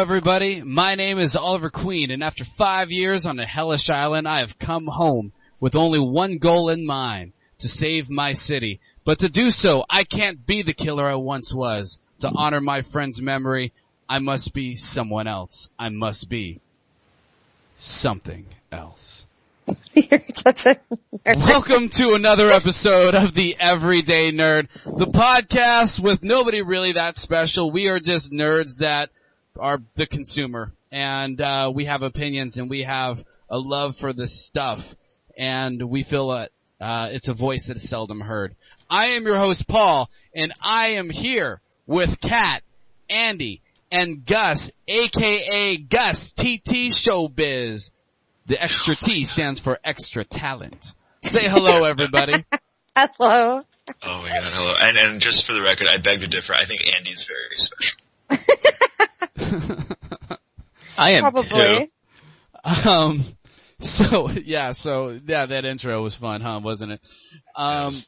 everybody. My name is Oliver Queen, and after 5 years on a hellish island, I have come home with only one goal in mind, to save my city. But to do so, I can't be the killer I once was. To honor my friend's memory, I must be someone else. I must be something else. You're such a nerd. Welcome to another episode of the Everyday Nerd, the podcast with nobody really that special. We are just nerds that are the consumer, and we have opinions, and we have a love for this stuff, and we feel it's a voice that is seldom heard. I am your host, Paul, and I am here with Kat, Andy, and Gus, a.k.a. Gus, TT Showbiz. The extra T stands for extra talent. Say hello, everybody. Hello. Oh my god, hello. And just for the record, I beg to differ. I think Andy's very special. I am Probably. too. So that intro was fun, huh? Wasn't it? Yes.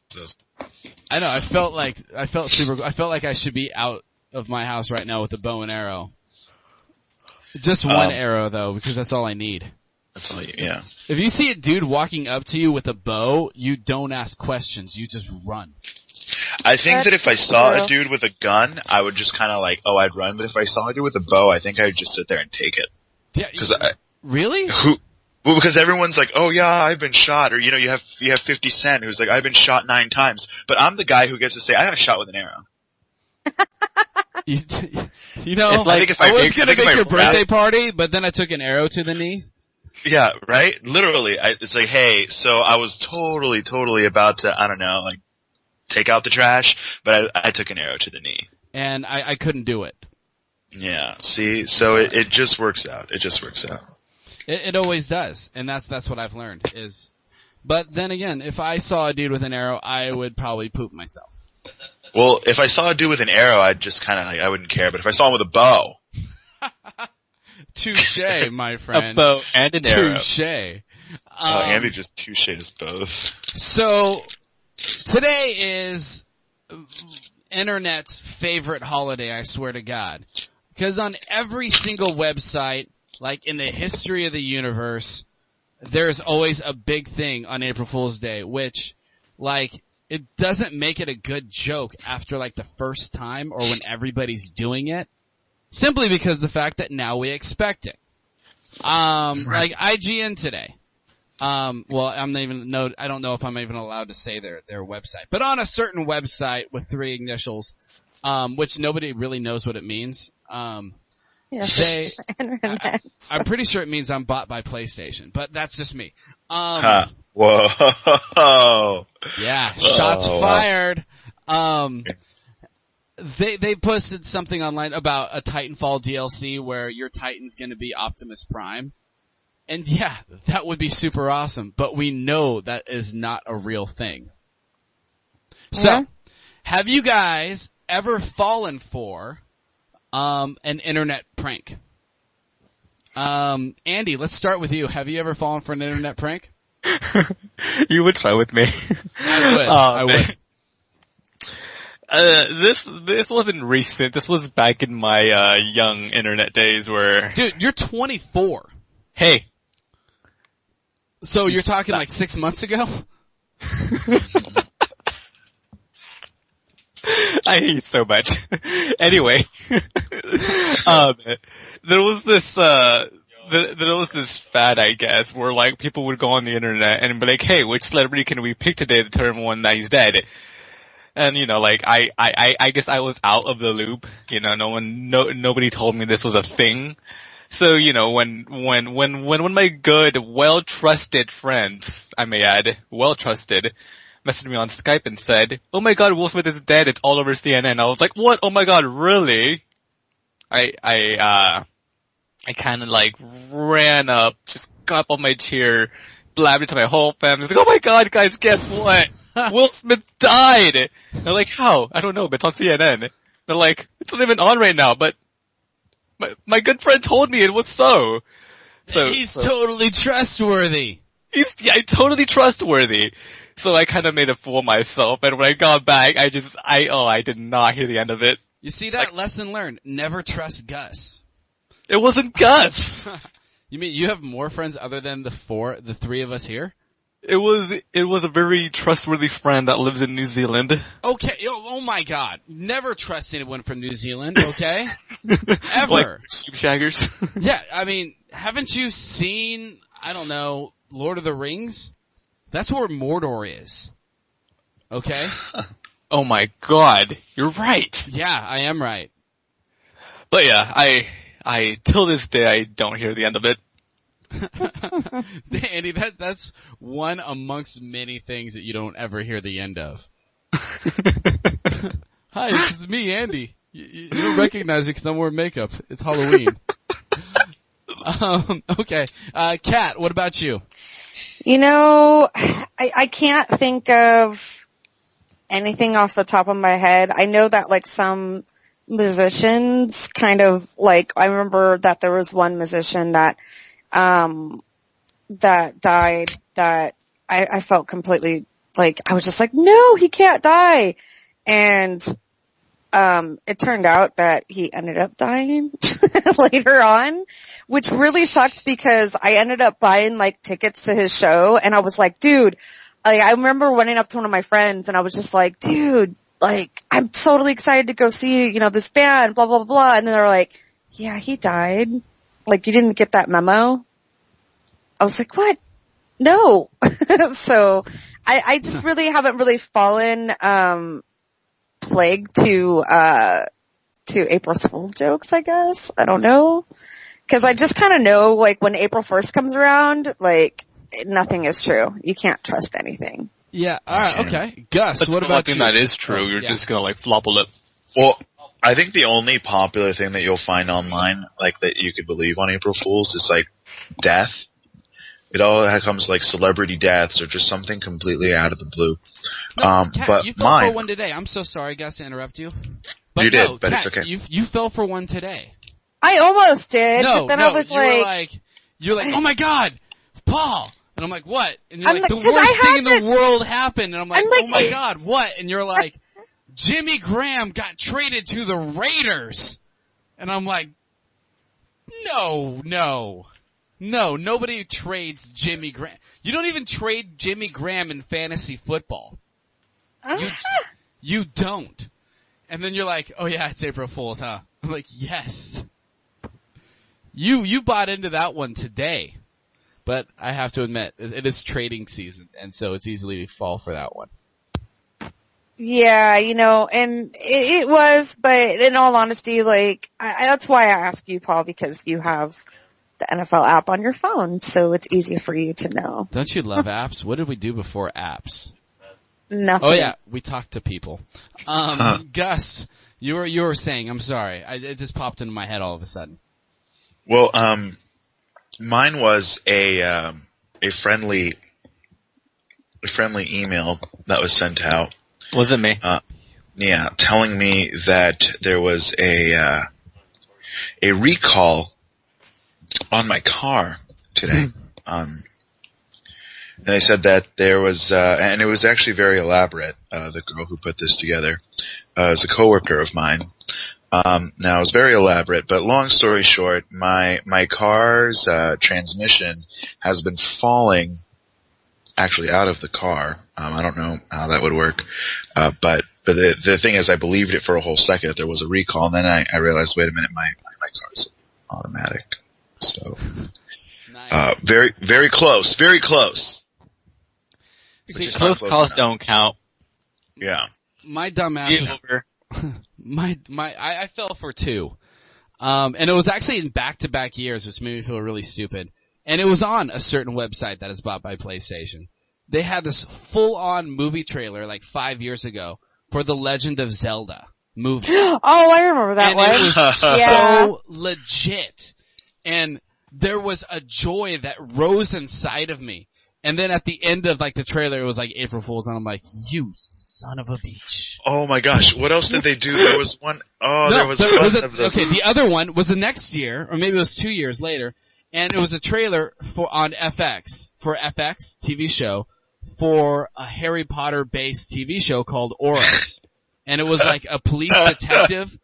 I know. I felt like I should be out of my house right now with a bow and arrow. Just one arrow though, because that's all I need. That's all you, yeah. If you see a dude walking up to you with a bow, you don't ask questions. You just run. I think that if I saw a dude with a gun, I would just kind of I'd run. But if I saw a dude with a bow, I think I'd just sit there and take it. Yeah. Really? Well, because everyone's like, oh yeah, I've been shot. Or, you have 50 Cent who's like, I've been shot 9 times. But I'm the guy who gets to say, I got shot with an arrow. It's like if I was make your birthday party, but then I took an arrow to the knee. Yeah, right? Literally. It's like, hey, so I was totally about to, I don't know, take out the trash, but I took an arrow to the knee. And I couldn't do it. Yeah, see? So it just works out. It just works out. It always does. And that's what I've learned is, but then again, if I saw a dude with an arrow, I would probably poop myself. Well, if I saw a dude with an arrow, I'd just I wouldn't care, but if I saw him with a bow. Touché, my friend. A bow and an arrow. Touché. Andy just touchéed us both. So, today is internet's favorite holiday, I swear to God. Because on every single website, like in the history of the universe, there's always a big thing on April Fool's Day, which, it doesn't make it a good joke after, the first time or when everybody's doing it. Simply because of the fact that now we expect it. Right. Like IGN today. I don't know if I'm even allowed to say their website. But on a certain website with 3 initials, which nobody really knows what it means, Internet. I'm pretty sure it means I'm bought by PlayStation, but that's just me. Whoa. Yeah, shots fired. They posted something online about a Titanfall DLC where your Titan's gonna be Optimus Prime. And yeah, that would be super awesome, but we know that is not a real thing. So, have you guys ever fallen for, an internet prank? Andy, let's start with you. Have you ever fallen for an internet prank? You would try with me. I would. This wasn't recent. This was back in my, young internet days where... Dude, you're 24. Hey. So you're talking 6 months ago? I hate you so much. Anyway. There was this fad, I guess, where people would go on the internet and be like, hey, which celebrity can we pick today to determine one that he's dead? And, I guess I was out of the loop. Nobody told me this was a thing. So, when my good, well-trusted friends, I may add, well-trusted, messaged me on Skype and said, oh my god, Will Smith is dead, it's all over CNN. I was like, what? Oh my god, really? I kinda ran up, just got up on my chair, blabbed it to my whole family. I was like, oh my god, guys, guess what? Will Smith died! And they're like, how? I don't know, but it's on CNN. They're like, it's not even on right now, but my good friend told me it was so. He's totally trustworthy. He's totally trustworthy. So I kind of made a fool of myself, and when I got back, I did not hear the end of it. You see that? Lesson learned. Never trust Gus. It wasn't Gus. You mean you have more friends other than the three of us here? It was a very trustworthy friend that lives in New Zealand. Okay, oh my god. Never trust anyone from New Zealand, okay? Ever. Like sheep shaggers. Yeah, I mean, haven't you seen, I don't know, Lord of the Rings? That's where Mordor is. Okay? Oh my god, you're right. Yeah, I am right. But yeah, I till this day I don't hear the end of it. Andy, that's one amongst many things that you don't ever hear the end of. Hi, this is me, Andy. You don't recognize me because I'm wearing makeup. It's Halloween. Okay. Kat, what about you? You know, I can't think of anything off the top of my head. I know that like some musicians kind of like, I remember that there was one musician that died that I felt completely like, I was just like, no, he can't die. And, it turned out that he ended up dying later on, which really sucked because I ended up buying like tickets to his show and I was like, dude, like I remember running up to one of my friends and I was just like, dude, like I'm totally excited to go see, this band, blah, blah, blah. And then they're like, yeah, he died. Like you didn't get that memo? I was like, what? No. So I just really haven't really fallen, plague to April Fool jokes, I guess. I don't know. Cause I just kind of know, like, when April 1st comes around, like, nothing is true. You can't trust anything. Yeah, alright, okay. Gus, But what about you? that is true. You're just gonna like flop a lip. Well, I think the only popular thing that you'll find online, like that you could believe on April Fools, is like death. It all comes like celebrity deaths or just something completely out of the blue. No, Kat, but you fell for one today. I'm so sorry, Gus, to interrupt you. But you did, no, but Kat, it's okay. You fell for one today. I almost did, but then I was you're like, oh my god, Paul! And I'm like, what? And you're I'm like, the like, 'cause worst I thing in had the world happened. And I'm like, like- oh my god, what? And you're like, Jimmy Graham got traded to the Raiders. And I'm like, no, nobody trades Jimmy Graham. You don't even trade Jimmy Graham in fantasy football. You don't. And then you're like, oh yeah, it's April Fool's, huh? I'm like, yes. You bought into that one today. But I have to admit, it is trading season, and so it's easy to fall for that one. Yeah, and it was, but in all honesty, like, that's why I ask you, Paul, because you have the NFL app on your phone, so it's easier for you to know. Don't you love apps? What did we do before apps? Nothing. Oh yeah, we talked to people. Gus, you were saying, I'm sorry, it just popped into my head all of a sudden. Well, mine was a friendly email that was sent out. Wasn't me. Yeah, telling me that there was a recall on my car today. And they said that there was, and it was actually very elaborate. The girl who put this together is a coworker of mine. Now it was very elaborate, but long story short, my car's transmission has been falling actually out of the car. I don't know how that would work, but the thing is, I believed it for a whole second that there was a recall, and then I realized, wait a minute, my car's automatic. So, Nice. very close, very close. See, It's Close not calls enough. don't count. Yeah. my dumbass Get is over. I fell for two. And it was actually in back-to-back years, which made me feel really stupid. And it was on a certain website that is bought by PlayStation. They had this full-on movie trailer like 5 years ago for The Legend of Zelda movie. Oh, I remember that And one. it was Yeah. so legit. And there was a joy that rose inside of me. And then at the end of like the trailer, it was like April Fool's, and I'm like, you son of a bitch. Oh my gosh, what else did they do? There was one, there was there one was of those. okay, the other one was the next year, or maybe it was 2 years later, and it was a trailer on FX TV show, for a Harry Potter based TV show called Auras. And it was like a police detective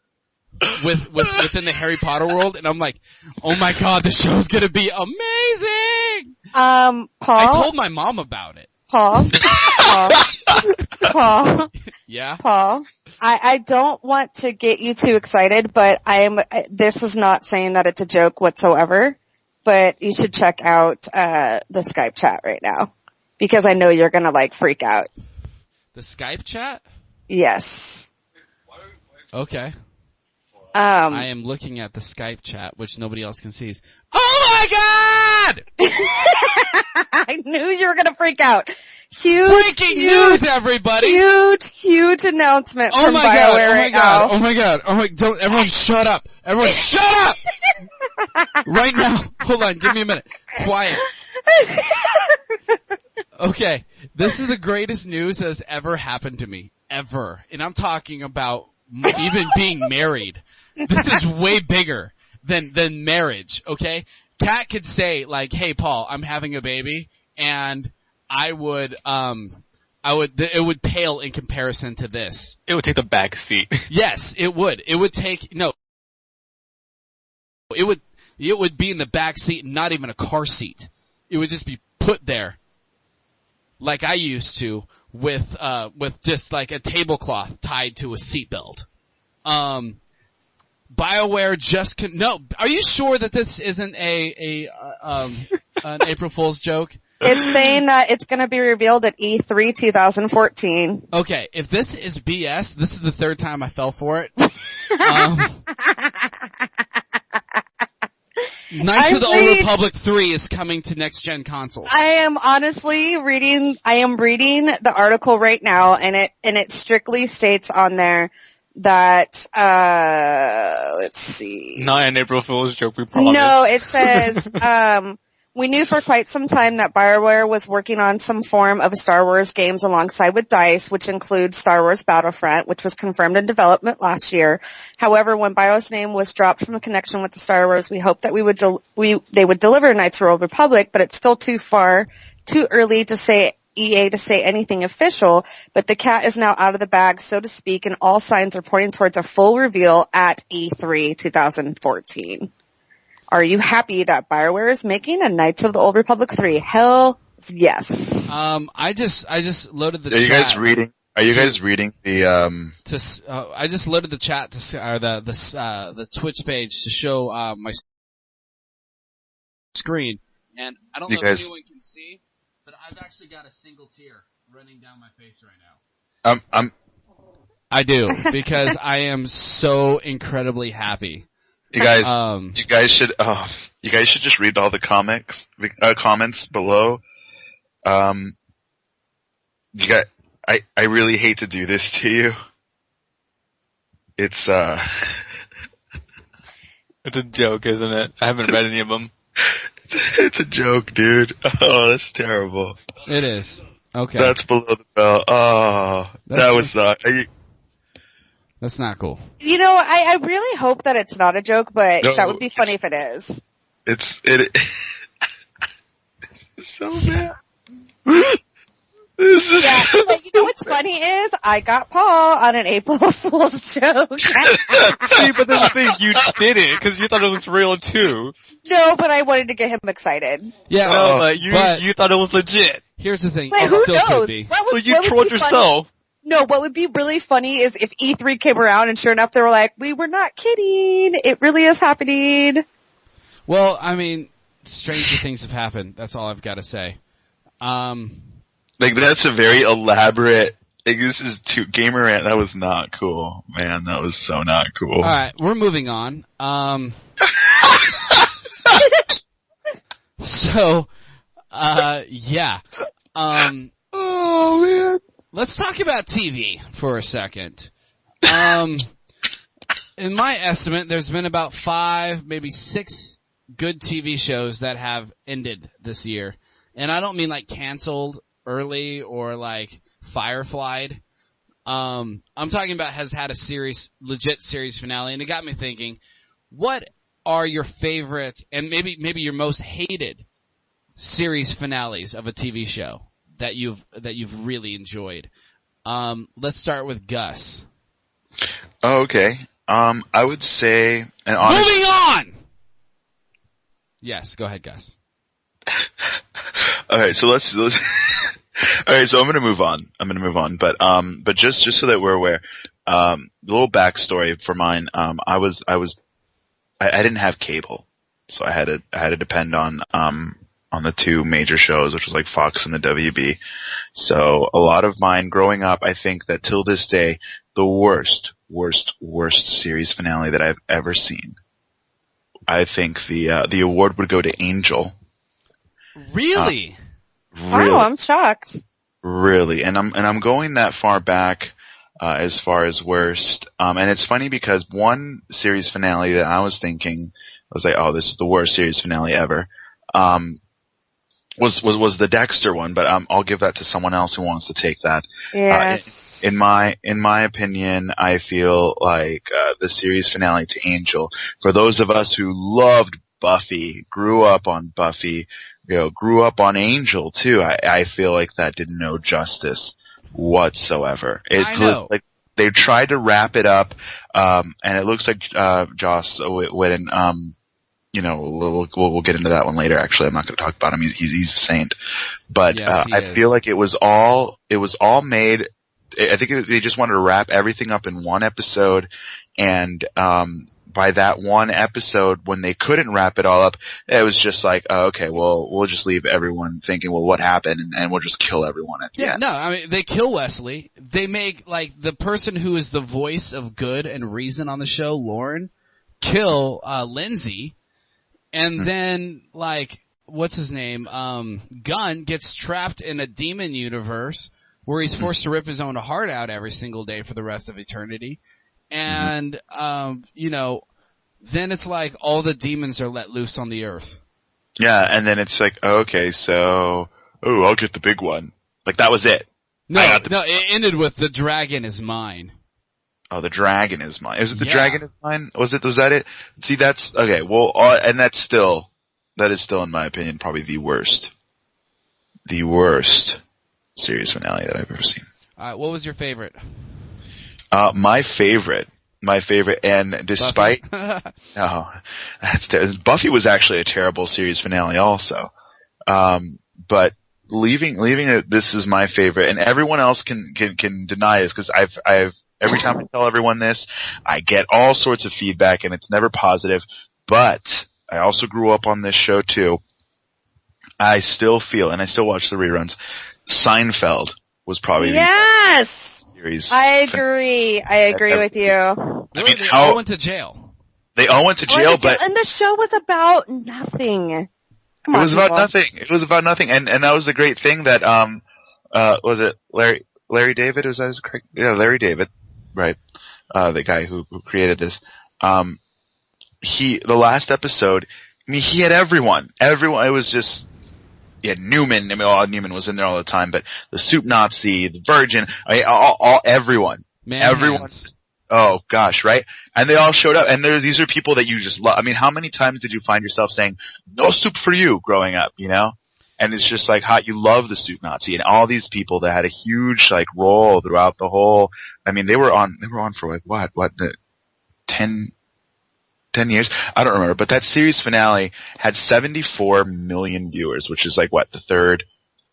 within the Harry Potter world, and I'm like, oh my god, the show's gonna be amazing! Paul? I told my mom about it. Paul? Paul? Yeah? Paul? I don't want to get you too excited, but this is not saying that it's a joke whatsoever, but you should check out, the Skype chat right now. Because I know you're gonna freak out. The Skype chat? Yes. Okay. I am looking at the Skype chat, which nobody else can see. Oh my god! I knew you were gonna freak out. Breaking news, everybody! Huge announcement from BioWare right now. Oh my god. Don't, everyone shut up. Everyone shut up! Right now. Hold on, give me a minute. Quiet. Okay. This is the greatest news that has ever happened to me. Ever. And I'm talking about even being married. This is way bigger than marriage, okay? Kat could say, hey Paul, I'm having a baby, and it would pale in comparison to this. It would take the back seat. Yes, it would. It would be in the back seat and not even a car seat. It would just be put there. Like I used to with just a tablecloth tied to a seatbelt. BioWare no, are you sure that this isn't an April Fool's joke? It's saying that it's gonna be revealed at E3 2014. Okay, if this is BS, this is the third time I fell for it. Knights of the Old Republic 3 is coming to next gen consoles. I am reading the article right now, and it strictly states on there that, let's see. Not an April Fool's joke, we promise. No, it says, we knew for quite some time that BioWare was working on some form of Star Wars games alongside with DICE, which includes Star Wars Battlefront, which was confirmed in development last year. However, when BioWare's name was dropped from a connection with the Star Wars, we hoped that they would deliver Knights of the Old Republic, but it's still too early to say EA to say anything official, but the cat is now out of the bag, so to speak, and all signs are pointing towards a full reveal at E3 2014. Are you happy that BioWare is making a Knights of the Old Republic 3? Hell yes. I just loaded the Are you chat. guys reading? Are you guys reading the I just loaded the chat the Twitch page to show my screen, and I don't know if anyone can see, but I've actually got a single tear running down my face right now. I do, because I am so incredibly happy. You guys should just read all the comments below. I really hate to do this to you. It's a joke, isn't it? I haven't read any of them. It's a joke, dude. Oh, that's terrible. It is. Okay. That's below the belt. Oh, that was, that's not cool. You know, I really hope that it's not a joke, but that would be funny if it is. It's so bad. Yeah, but you know what's funny is, I got Paul on an April Fool's joke. See, but the thing, you did it, cause you thought it was real too. No, but I wanted to get him excited. Yeah, no, but you thought it was legit. Here's the thing, Wait, it who still knows? could be. So you trolled yourself. No, what would be really funny is if E3 came around and sure enough they were like, we were not kidding. It really is happening. Well, I mean, stranger things have happened. That's all I've got to say. That's a very elaborate, this is Gamer Rant, that was not cool. Man, that was so not cool. Alright, we're moving on. Yeah. Oh man. Let's talk about TV for a second. In my estimate, there's been about 5, maybe 6 good TV shows that have ended this year. And I don't mean canceled early or fireflied. I'm talking about has had a legit series finale, and it got me thinking, what are your favorite and maybe your most hated series finales of a TV show that you've really enjoyed? Let's start with Gus. Oh, okay. I would say, and honestly, Moving on! Yes, go ahead, Gus. alright, so let's alright, so I'm gonna move on. But just so that we're aware, the little backstory for mine, I didn't have cable. So I had to depend on the two major shows, which was like Fox and the WB. So a lot of mine growing up, I think that till this day, the worst series finale that I've ever seen. I think the award would go to Angel. Really? Really, Wow, I'm shocked. really, and I'm going that far back as far as worst. And it's funny because one series finale that I was thinking, I was like, oh, this is the worst series finale ever. Was the Dexter one, but I'll give that to someone else who wants to take that. Yes. In my opinion, I feel like the series finale to Angel, for those of us who loved Buffy, grew up on Buffy, grew up on Angel too, I feel like that did no justice whatsoever. I know. Like they tried to wrap it up, and it looks like Joss Whedon, we'll get into that one later. Actually, I'm not going to talk about him. He's a saint. But Yes, I feel like it was all made. I think they just wanted to wrap everything up in one episode, and by that one episode, when they couldn't wrap it all up, it was just like, oh, okay, well, we'll just leave everyone thinking, well, what happened, and we'll just kill everyone at the end. No, I mean, they kill Wesley. They make, like, the person who is the voice of good and reason on the show, Lauren, kill Lindsay. And then, like, what's his name? Gunn gets trapped in a demon universe where he's forced to rip his own heart out every single day for the rest of eternity. And, then it's like all the demons are let loose on the earth. Yeah, and then it's like, okay, so, I'll get the big one. Like, that was it. No, it ended with the dragon is mine. Oh, the dragon is mine. Is it the dragon is mine? Was that it? See, that's, okay, well, and that is still, in my opinion, probably the worst series finale that I've ever seen. Alright, what was your favorite? My favorite, and despite, Buffy was actually a terrible series finale also. But leaving it, this is my favorite, and everyone else can deny this, because I've every time I tell everyone this, I get all sorts of feedback, and it's never positive. But I also grew up on this show too. I still feel, and I still watch the reruns, Seinfeld was probably the series. I agree with you. I mean, they all went to jail. They all went to jail, and the show was about nothing. Come on, it was about nothing. It was about nothing, and that was the great thing that was it Larry David? Was that his correct? Yeah, Larry David, right? The guy who created this. The last episode, I mean, he had everyone. It was just. Yeah, Newman. I mean, Newman was in there all the time, but the Soup Nazi, the Virgin, everyone. Everyone. Oh gosh, right? And they all showed up, and these are people that you just love. I mean, how many times did you find yourself saying, no soup for you growing up, And it's just like, you love the Soup Nazi, and all these people that had a huge, like, role throughout the whole, I mean, they were on for like, what, 10 years? I don't remember, but that series finale had 74 million viewers, which is like, the third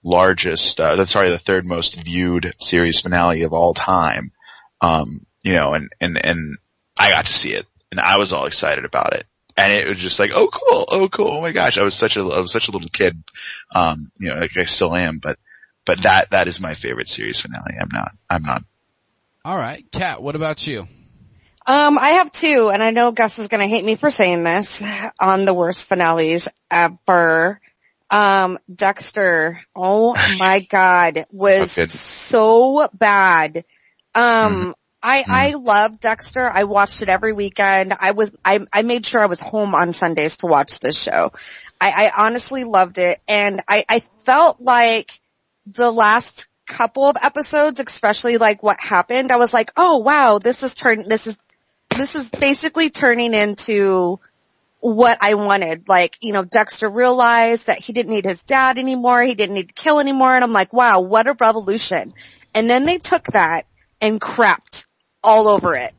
largest, the third most viewed series finale of all time. And I got to see it, and I was all excited about it. And it was just like, oh cool, oh my gosh, I was such a little kid, like I still am, but that is my favorite series finale. I'm not. Alright, Kat, what about you? I have two, and I know Gus is gonna hate me for saying this, on the worst finales ever. Dexter, oh my god, was so bad. I love Dexter. I watched it every weekend. I made sure I was home on Sundays to watch this show. I honestly loved it, and I felt like the last couple of episodes, especially like what happened, I was like, oh wow, this is basically turning into what I wanted. Like, Dexter realized that he didn't need his dad anymore. He didn't need to kill anymore. And I'm like, wow, what a revolution. And then they took that and crapped all over it.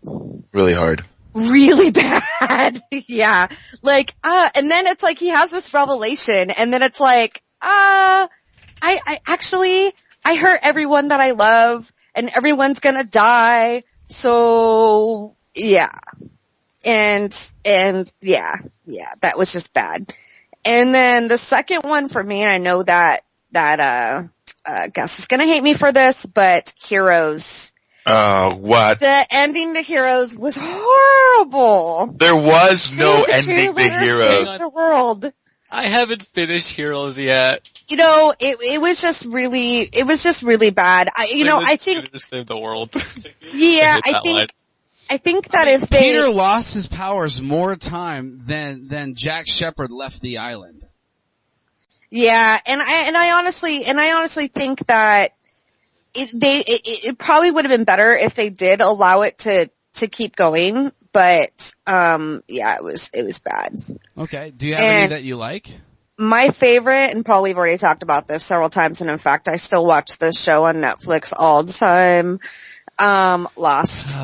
Really hard. really bad. Yeah. Like, and then it's like he has this revelation and then it's like, I hurt everyone that I love and everyone's gonna die. So, yeah. And yeah, that was just bad. And then the second one for me, and I know that Gus is gonna hate me for this, but Heroes. Oh, what? The ending to Heroes was horrible. There was no ending to cheerleaders Heroes. saved the world. I haven't finished Heroes yet. You know, it was just really bad. I think, to save the world. yeah, I think that if they... Peter lost his powers more time than Jack Shepherd left the island. Yeah, and I honestly think that it probably would have been better if they did allow it to keep going, but yeah, it was bad. Okay. Do you have any that you like? My favorite, and Paul, we've already talked about this several times, and in fact, I still watch this show on Netflix all the time. Lost.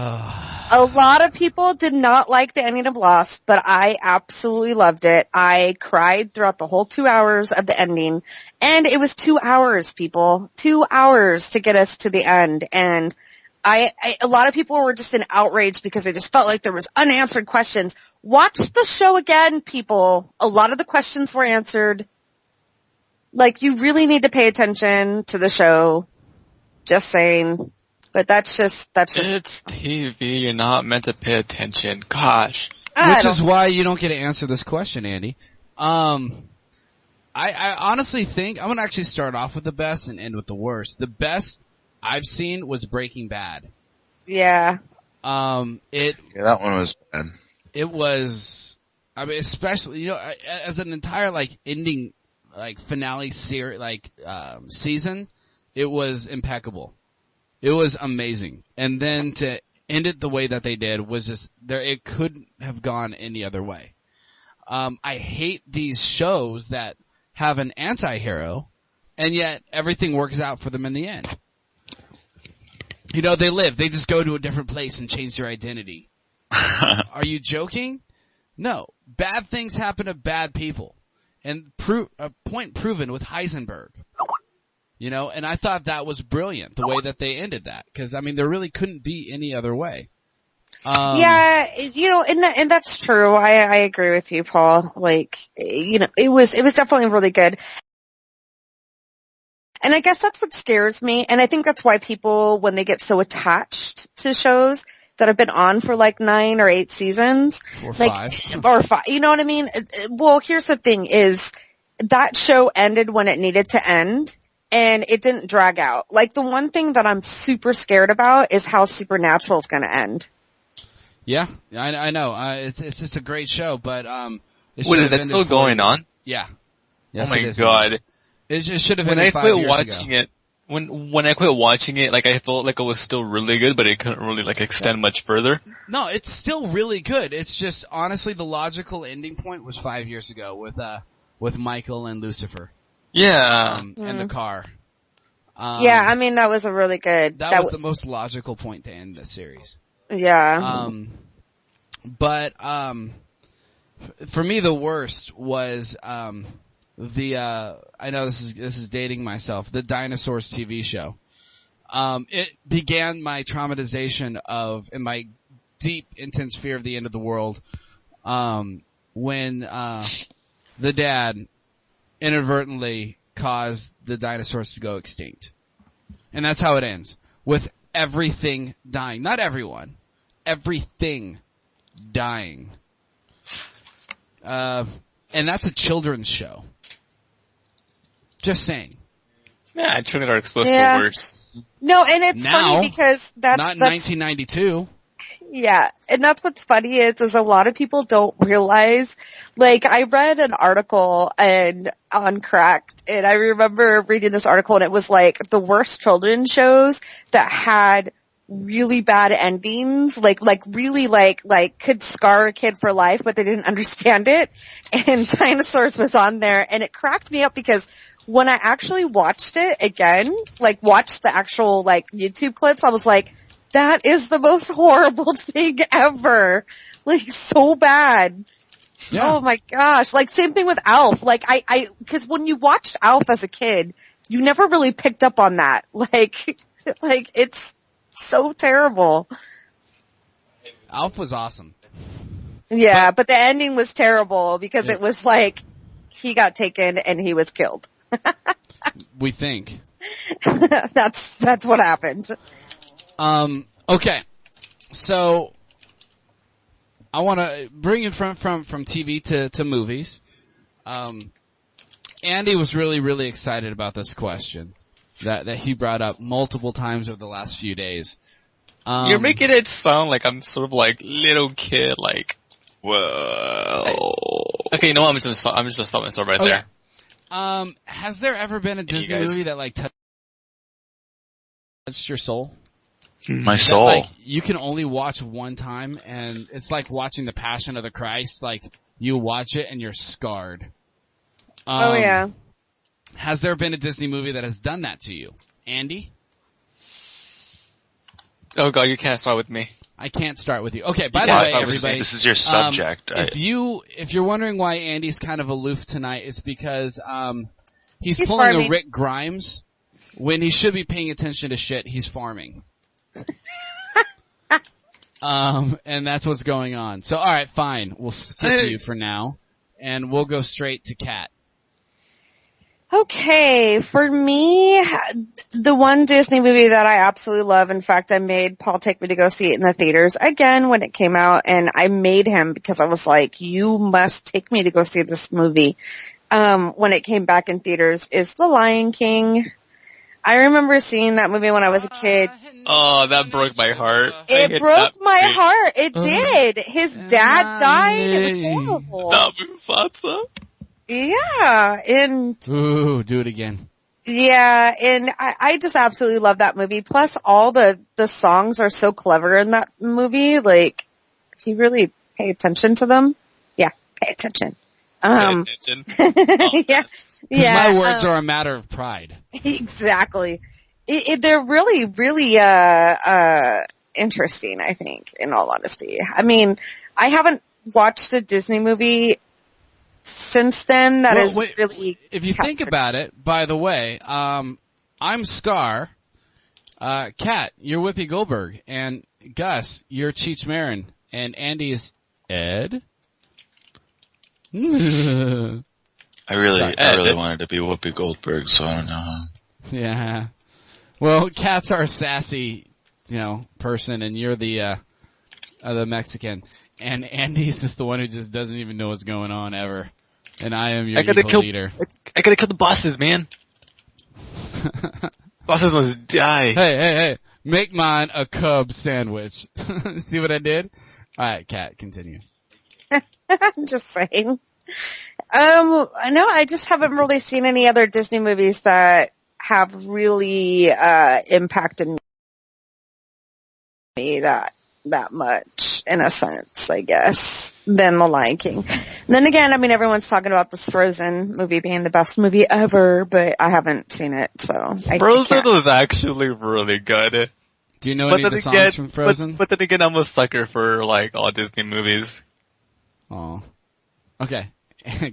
A lot of people did not like the ending of Lost, but I absolutely loved it. I cried throughout the whole 2 hours of the ending, and it was 2 hours, people. 2 hours to get us to the end, and a lot of people were just in outrage because they just felt like there was unanswered questions. Watch the show again, people. A lot of the questions were answered. Like, you really need to pay attention to the show. Just saying. But that's just. It's TV. You're not meant to pay attention. Gosh. Which is why you don't get to answer this question, Andy. I honestly think I'm gonna actually start off with the best and end with the worst. The best I've seen was Breaking Bad. Yeah. Yeah, that one was bad. It was, I mean, especially, as an entire, ending, finale season, it was impeccable. It was amazing. And then to end it the way that they did was just, it couldn't have gone any other way. I hate these shows that have an anti-hero, and yet everything works out for them in the end. They just go to a different place and change their identity. Are you joking? No. Bad things happen to bad people. And a point proven with Heisenberg. And I thought that was brilliant, the way that they ended that. Cause, there really couldn't be any other way. Yeah, and that's true. I agree with you, Paul. It was definitely really good. And I guess that's what scares me. And I think that's why people, when they get so attached to shows that have been on for 9 or 8 seasons. Or 5. Or 5. You know what I mean? Well, here's the thing is that show ended when it needed to end and it didn't drag out. The one thing that I'm super scared about is how Supernatural is going to end. Yeah, I know. It's just a great show, but, Wait, is that still going on? Yeah. Yes, oh my god. It just should have been when I 5 quit years watching ago. it. When I quit watching it, I felt like it was still really good, but it couldn't really extend much further. No, it's still really good. It's just honestly the logical ending point was 5 years ago with Michael and Lucifer. Yeah. And the car. Yeah, that was a really good. That was the most logical point to end the series. Yeah. But for me the worst was I know this is dating myself, the Dinosaurs TV show. It began my traumatization and my deep, intense fear of the end of the world, when, the dad inadvertently caused the dinosaurs to go extinct. And that's how it ends. With everything dying. Not everyone. Everything dying. And that's a children's show. Just saying. Yeah, children are exposed to worse. No, and it's now, funny because that's... Not in 1992. Yeah, and that's what's funny is a lot of people don't realize, I read an article on Cracked, and I remember reading this article and it was the worst children's shows that had really bad endings, really could scar a kid for life, but they didn't understand it, and Dinosaurs was on there, and it cracked me up because when I actually watched it again, watched the actual YouTube clips, I was like, that is the most horrible thing ever. Like, so bad. Yeah. Oh my gosh. Like, same thing with Alf. Like, cause when you watched Alf as a kid, you never really picked up on that. Like, it's so terrible. Alf was awesome. Yeah, but the ending was terrible because it was like, he got taken and he was killed. We think. That's what happened. Okay. So, I want to bring it from TV to movies. Andy was really, really excited about this question that he brought up multiple times over the last few days. You're making it sound like I'm sort of like little kid, like, whoa. Okay, you know what? I'm just gonna stop myself right there. Has there ever been a Disney movie that like touched your soul? My soul. That, like, you can only watch one time, and it's like watching The Passion of the Christ. Like, you watch it and you're scarred. Oh yeah. Has there been a Disney movie that has done that to you? Andy? Oh god, you can't start with me. I can't start with you. Okay, by the way, everybody. This is your subject. If you're wondering why Andy's kind of aloof tonight, it's because, he's pulling farming. a Rick Grimes. When he should be paying attention to shit, he's farming. And that's what's going on. So, alright, fine. We'll skip you for now, and we'll go straight to Kat. Okay, for me, the one Disney movie that I absolutely love, in fact, I made Paul take me to go see it in the theaters again when it came out, and I made him because I was like, you must take me to go see this movie, when it came back in theaters, is The Lion King. I remember seeing that movie when I was a kid. Oh, that broke my heart. It broke my heart. It did. His dad died. It was horrible. Not Mufasa. Yeah, and Ooh, do it again. yeah, and I just absolutely love that movie. Plus, all the songs are so clever in that movie. Like, if you really pay attention to them, yeah, pay attention. Pay attention. Yeah. My words are a matter of pride. Exactly. They're really, really, interesting, I think, in all honesty. I mean, I haven't watched a Disney movie since then that is really... If you think about it, by the way, I'm Scar, Kat, you're Whoopi Goldberg, and Gus, you're Cheech Marin, and Andy's Ed? I really wanted to be Whoopi Goldberg, so I don't know. Yeah. Well, Kat's our sassy, person, and you're the Mexican. And Andy's just the one who just doesn't even know what's going on ever. And I am your evil leader. I gotta kill the bosses, man. Bosses must die. Hey. Make mine a Cub sandwich. See what I did? Alright, Kat, continue. I'm just saying. No, I just haven't really seen any other Disney movies that have really, impacted me that much, in a sense, I guess, than The Lion King. And then again, I mean, everyone's talking about this Frozen movie being the best movie ever, but I haven't seen it, so Frozen was actually really good. Do you know any of the songs from Frozen? But then again, I'm a sucker for, like, all Disney movies. Oh. Okay.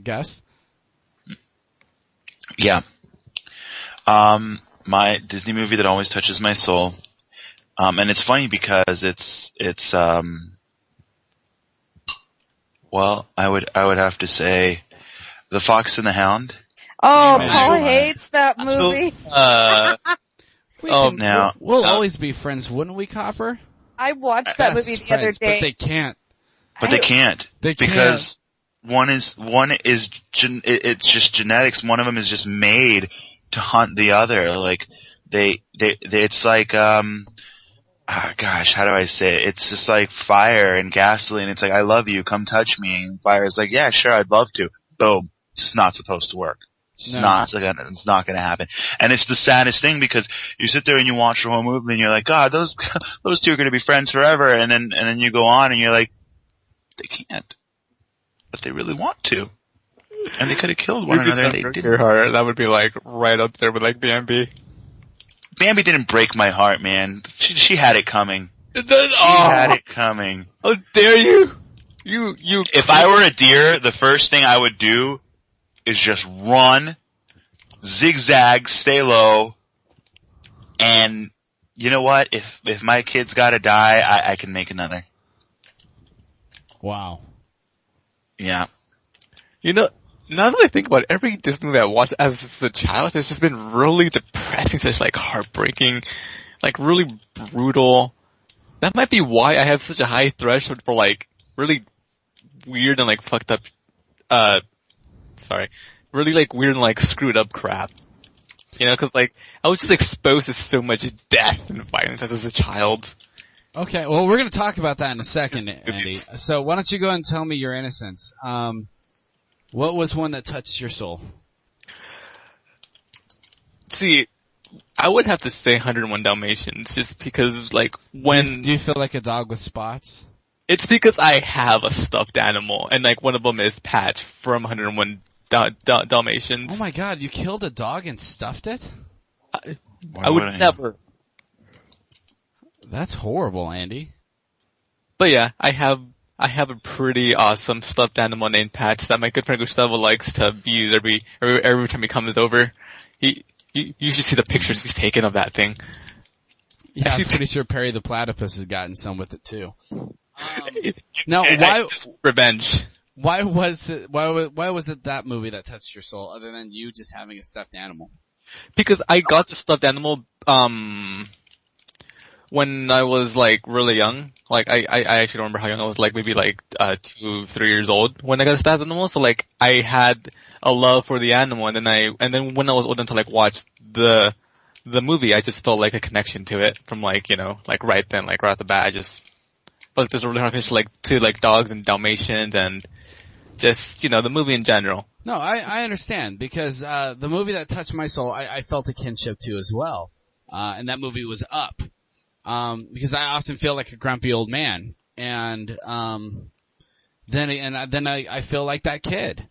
Gus? Yeah. My Disney movie that always touches my soul. And it's funny because it's well, I would have to say The Fox and the Hound. Oh, Paul hates that movie. We'll always be friends, wouldn't we, Copper? I watched that movie the other day. But they can't. But they can't. Because it's just genetics. One of them is just made to hunt the other. Like, it's like, gosh, how do I say it? It's just like fire and gasoline. It's like, I love you, come touch me. And fire is like, yeah, sure, I'd love to. Boom. It's not supposed to work. It's not gonna happen. And it's the saddest thing because you sit there and you watch the whole movie and you're like, God, those two are gonna be friends forever. And then you go on and you're like, they can't. But they really want to. And they could have killed one another and they didn't. That would be like right up there with like B&B. Bambi didn't break my heart, man. She had it coming. She had it coming. How dare you? You. If I were a deer, the first thing I would do is just run, zigzag, stay low, and you know what? If my kid's gotta die, I can make another. Wow. Yeah. You know, now that I think about it, every Disney movie I watched as a child has just been really depressing, such like heartbreaking, like really brutal. That might be why I have such a high threshold for like really weird and like fucked up, really like weird and like screwed up crap. You know, cause like, I was just exposed to so much death and violence as a child. Okay, well we're gonna talk about that in a second, Andy. So why don't you go ahead and tell me your innocence? What was one that touched your soul? See, I would have to say 101 Dalmatians, just because like when... Do you feel like a dog with spots? It's because I have a stuffed animal, and like one of them is Patch from 101 Dalmatians. Oh my god, you killed a dog and stuffed it? I would never. That's horrible, Andy. But yeah, I have a pretty awesome stuffed animal named Patch that my good friend Gustavo likes to abuse every time he comes over. You should see the pictures he's taken of that thing. Yeah, I'm pretty sure Perry the Platypus has gotten some with it too. Now, why revenge? Why was it that movie that touched your soul, other than you just having a stuffed animal? Because I got the stuffed animal when I was like really young. Like I actually don't remember how young I was, like maybe like 2-3 years old when I got a stuffed animal. So like I had a love for the animal, and then when I was old enough to like watch the movie, I just felt like a connection to it from like, you know, like right then, like right off the bat, I just felt there's a really hard connection to like dogs and Dalmatians and just, you know, the movie in general. No, I understand, because the movie that touched my soul, I felt a kinship to as well. And that movie was Up. Because I often feel like a grumpy old man, and then I feel like that kid,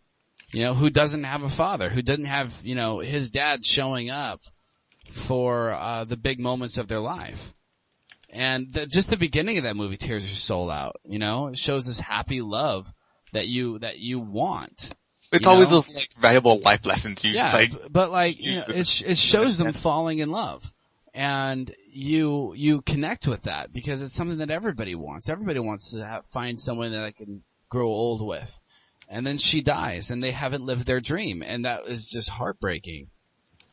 you know, who doesn't have a father, who doesn't have, you know, his dad showing up for the big moments of their life. And just the beginning of that movie tears your soul out, you know? It shows this happy love that you want. It's always those like valuable life lessons you like. But like, you know, it shows them falling in love. And you connect with that because it's something that everybody wants. Everybody wants to find someone that I can grow old with. And then she dies and they haven't lived their dream, and that is just heartbreaking.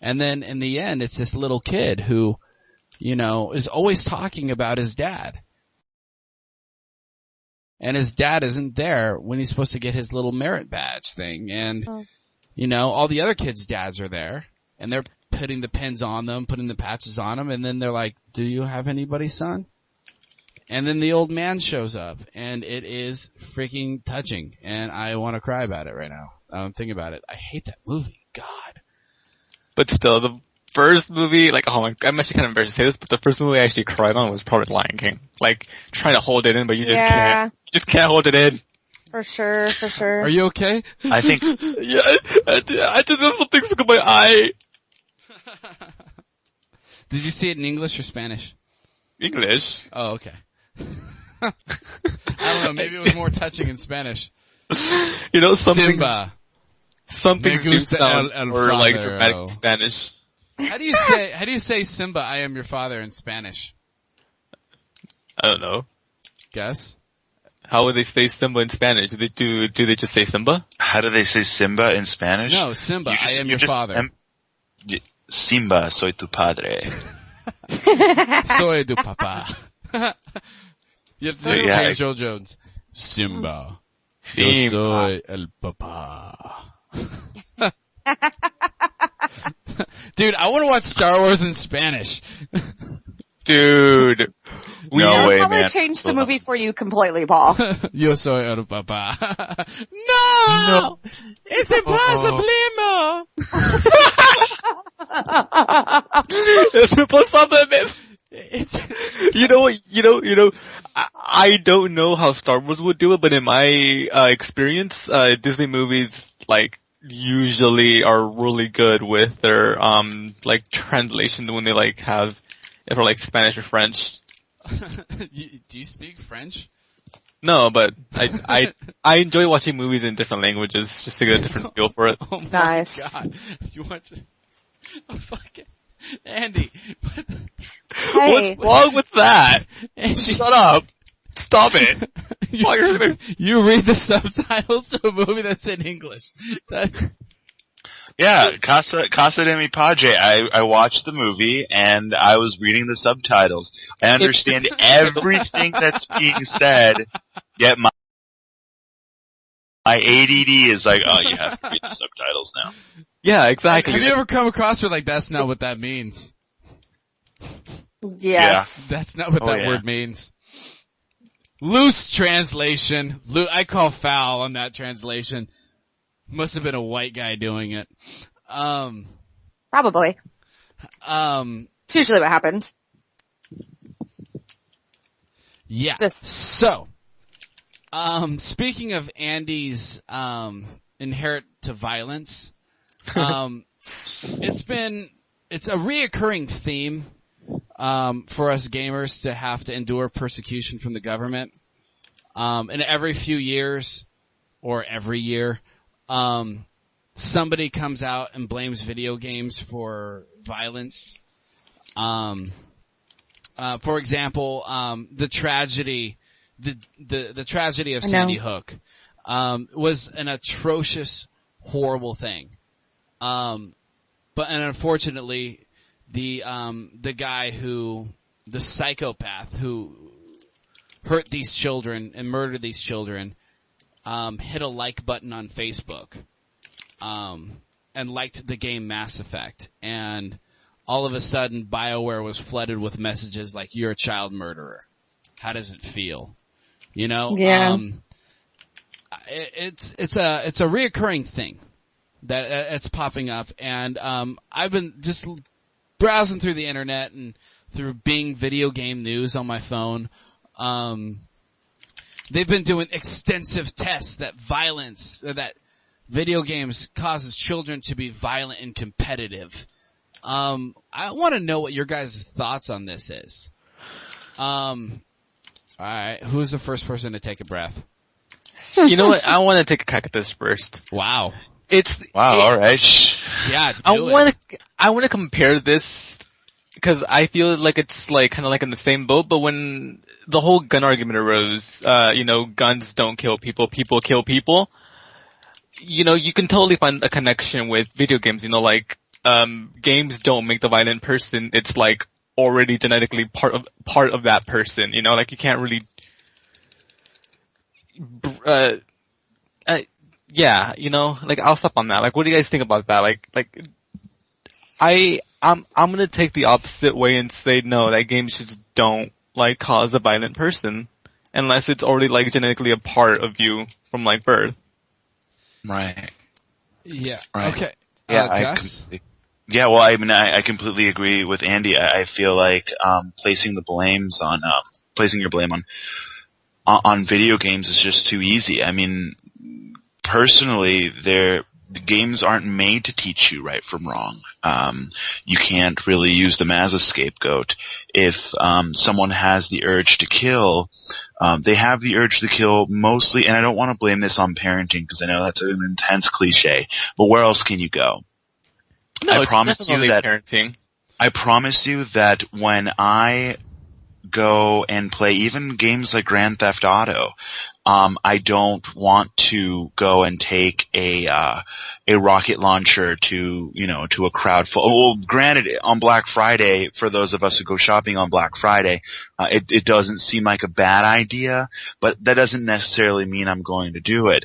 And then in the end, it's this little kid who, you know, is always talking about his dad. And his dad isn't there when he's supposed to get his little merit badge thing. And, you know, all the other kids' dads are there, and they're putting the pins on them, putting the patches on them, and then they're like, do you have anybody, son? And then the old man shows up, and it is freaking touching, and I want to cry about it right now. I'm thinking about it. I hate that movie. God. But still, the first movie, like, oh my, I'm actually kind of embarrassed to say this, but the first movie I actually cried on was probably Lion King. Like, trying to hold it in, but you just can't. You just can't hold it in. For sure. Are you okay? I think. Yeah, I just have something stuck in my eye. Did you see it in English or Spanish? English. Oh, okay. I don't know, maybe it was more touching in Spanish. You know, something. Simba. Something's Me too gusta sound el or like father, dramatic oh. Spanish. How do you say Simba, I am your father in Spanish? I don't know. Guess? How would they say Simba in Spanish? Do they just say Simba? How do they say Simba in Spanish? No, Simba, I am your father. Simba, soy tu padre. Soy tu papá. You have to do James Earl Jones. Simba. Yo soy el papá. Dude, I want to watch Star Wars in Spanish. Dude. No way, probably man. change the movie for you completely, Paul. Yo soy el papá. No! Es impossible! Es imposible. You know, I don't know how Star Wars would do it, but in my experience, Disney movies, like, usually are really good with their like translation when they like have if like Spanish or French. Do you speak French? No, but I enjoy watching movies in different languages just to get a different feel for it. Oh my Nice. god. You want to... Oh, fuck it. Andy. Hey. What's wrong with that? Andy. Shut up. Stop it. You read the subtitles to a movie that's in English. Yeah, Casa de mi Padre. I watched the movie and I was reading the subtitles. I understand everything that's being said, yet my ADD is like, oh, you have to read the subtitles now. Yeah, exactly. Have you ever come across where like, that's not what that means? Yes. That's not what Oh, that yeah. word means. Loose translation. I call foul on that translation. Must have been a white guy doing it. Probably. It's usually what happens. Yeah. Just- So, speaking of Andy's, inherit to violence, it's a reoccurring theme, for us gamers to have to endure persecution from the government. And every few years, or every year, somebody comes out and blames video games for violence. For example, the tragedy of Sandy Hook, was an atrocious, horrible thing. And unfortunately, the psychopath who hurt these children and murdered these children, hit a like button on Facebook, and liked the game Mass Effect, and all of a sudden BioWare was flooded with messages like, you're a child murderer. How does it feel? You know? Yeah. It's a reoccurring thing that it's popping up, and I've been just browsing through the internet and through Bing video game news on my phone. They've been doing extensive tests that video games causes children to be violent and competitive. I want to know what your guys' thoughts on this is. Alright, who's the first person to take a breath? You know what? I want to take a crack at this first. Wow. Alright. Yeah, I want to compare this because I feel like it's like kind of like in the same boat, but when the whole gun argument arose, guns don't kill people, people kill people. You can totally find a connection with video games, games don't make the violent person, it's like already genetically part of that person, you can't really, I'll stop on that. Like, what do you guys think about that? I'm gonna take the opposite way and say no, that games just don't, cause a violent person. Unless it's already, genetically a part of you from, birth. Right. Yeah. Right. Okay. Yeah, Gus? well, I completely agree with Andy. I feel like, placing your blame on video games is just too easy. I mean, personally, the games aren't made to teach you right from wrong. You can't really use them as a scapegoat. If, someone has the urge to kill, they have the urge to kill mostly, and I don't want to blame this on parenting because I know that's an intense cliche, but where else can you go? No, it's definitely parenting. I promise you that when I go and play even games like Grand Theft Auto, I don't want to go and take a rocket launcher to a crowd full. Well, granted, on Black Friday, for those of us who go shopping on Black Friday, it doesn't seem like a bad idea, but that doesn't necessarily mean I'm going to do it.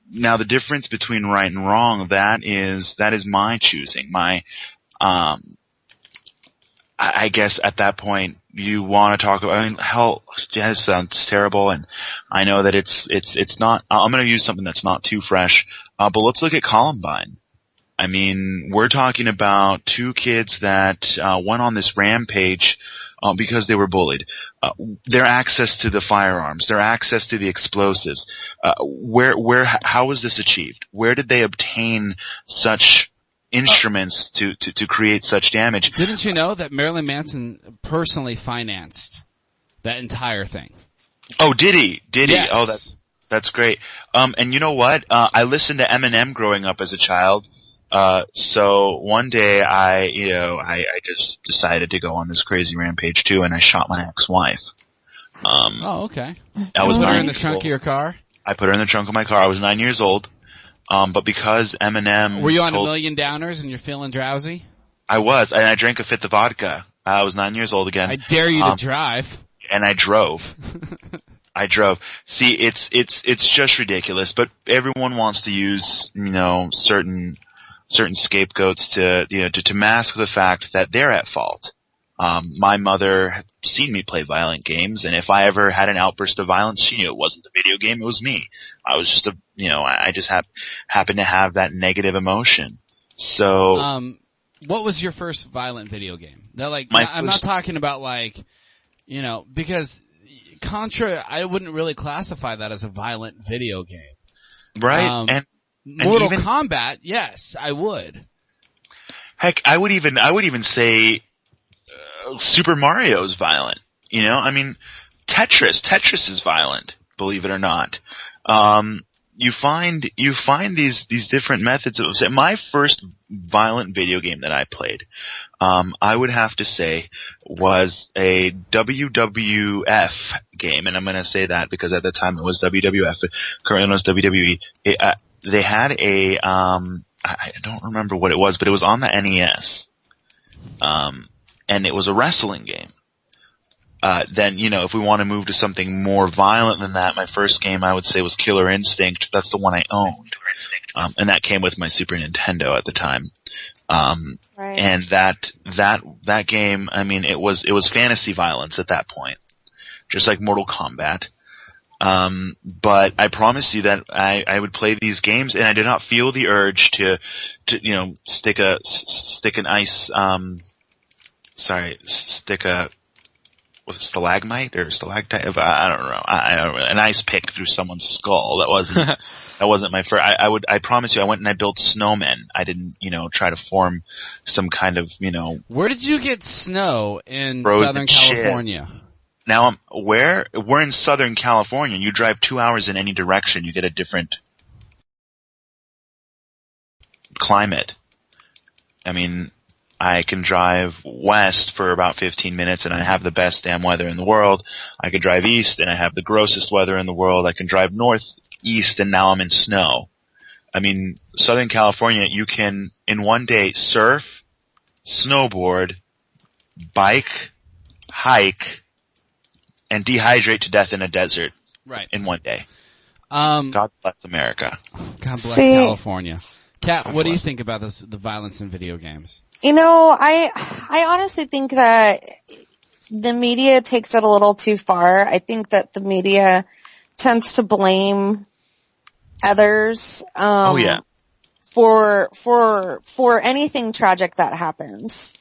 Now the difference between right and wrong, that is my choosing. I guess at that point you want to talk about, hell, jazz sounds terrible, and I know that it's not, I'm gonna use something that's not too fresh, but let's look at Columbine. I mean, we're talking about two kids that, went on this rampage, because they were bullied. Their access to the firearms, their access to the explosives. How was this achieved? Where did they obtain such instruments to create such damage? Didn't you know that Marilyn Manson personally financed that entire thing? Oh, did he? Yes. Oh, that's great. And you know what? I listened to Eminem growing up as a child. So one day I just decided to go on this crazy rampage too, and I shot my ex-wife. Oh, okay. I was Put her 9 in the years trunk old. of your car? I put her in the trunk of my car. I was 9 years old. But because Eminem Were you on a million downers and you're feeling drowsy? I was, and I drank a fifth of vodka. I was 9 years old again. I dare you to drive. And I drove. See, it's just ridiculous, but everyone wants to use, certain scapegoats to mask the fact that they're at fault. My mother had seen me play violent games, and if I ever had an outburst of violence, she knew it wasn't the video game, it was me. I was just I just happened to have that negative emotion. So, what was your first violent video game? I'm not talking about because Contra, I wouldn't really classify that as a violent video game. right? And Mortal even, Kombat, yes, I would. heck, I would even say Super Mario's violent. Tetris is violent, believe it or not. You find these different methods of, my first violent video game that I played, I would have to say was a WWF game, and I'm gonna say that because at the time it was WWF, but currently known as WWE. They had I don't remember what it was, but it was on the NES. And it was a wrestling game. Then, if we want to move to something more violent than that, my first game I would say was Killer Instinct. That's the one I owned. And that came with my Super Nintendo at the time. Right. And that game, it was fantasy violence at that point. Just like Mortal Kombat. But I promise you that I would play these games and I did not feel the urge to stick an ice, stick a, was it stalagmite or stalactite? I don't know. An ice pick through someone's skull. That wasn't my first. I promise you, I went and I built snowmen. I didn't, try to form some kind of, Where did you get snow in frozen Southern shit. California? Now we're in Southern California. You drive 2 hours in any direction, you get a different climate. I can drive west for about 15 minutes and I have the best damn weather in the world. I can drive east and I have the grossest weather in the world. I can drive northeast and now I'm in snow. Southern California, you can, in one day, surf, snowboard, bike, hike, and dehydrate to death in a desert. Right. In one day. God bless America. God bless California. Kat, what do you think about the violence in video games? I honestly think that the media takes it a little too far. I think that the media tends to blame others, for anything tragic that happens.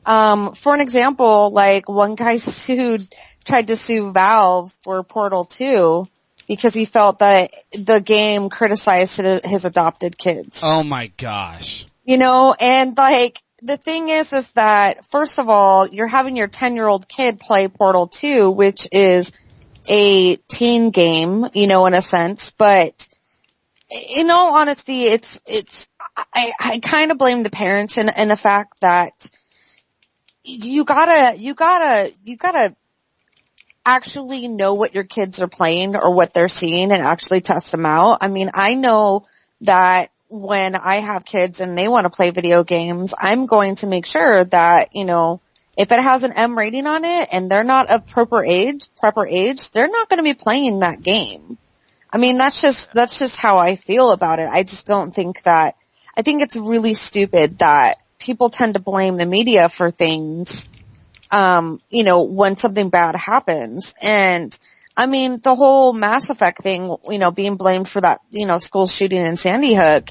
For an example, one guy tried to sue Valve for Portal 2 because he felt that the game criticized his adopted kids. Oh my gosh. And the thing is that, first of all, you're having your 10-year-old kid play Portal 2, which is a teen game, in a sense, but in all honesty, I kind of blame the parents in the fact that you gotta actually know what your kids are playing or what they're seeing and actually test them out. I know that when I have kids and they want to play video games, I'm going to make sure that, if it has an M rating on it and they're not of proper age, they're not going to be playing that game. That's just how I feel about it. I just don't think I think it's really stupid that people tend to blame the media for things, when something bad happens. And the whole Mass Effect thing, being blamed for that, school shooting in Sandy Hook,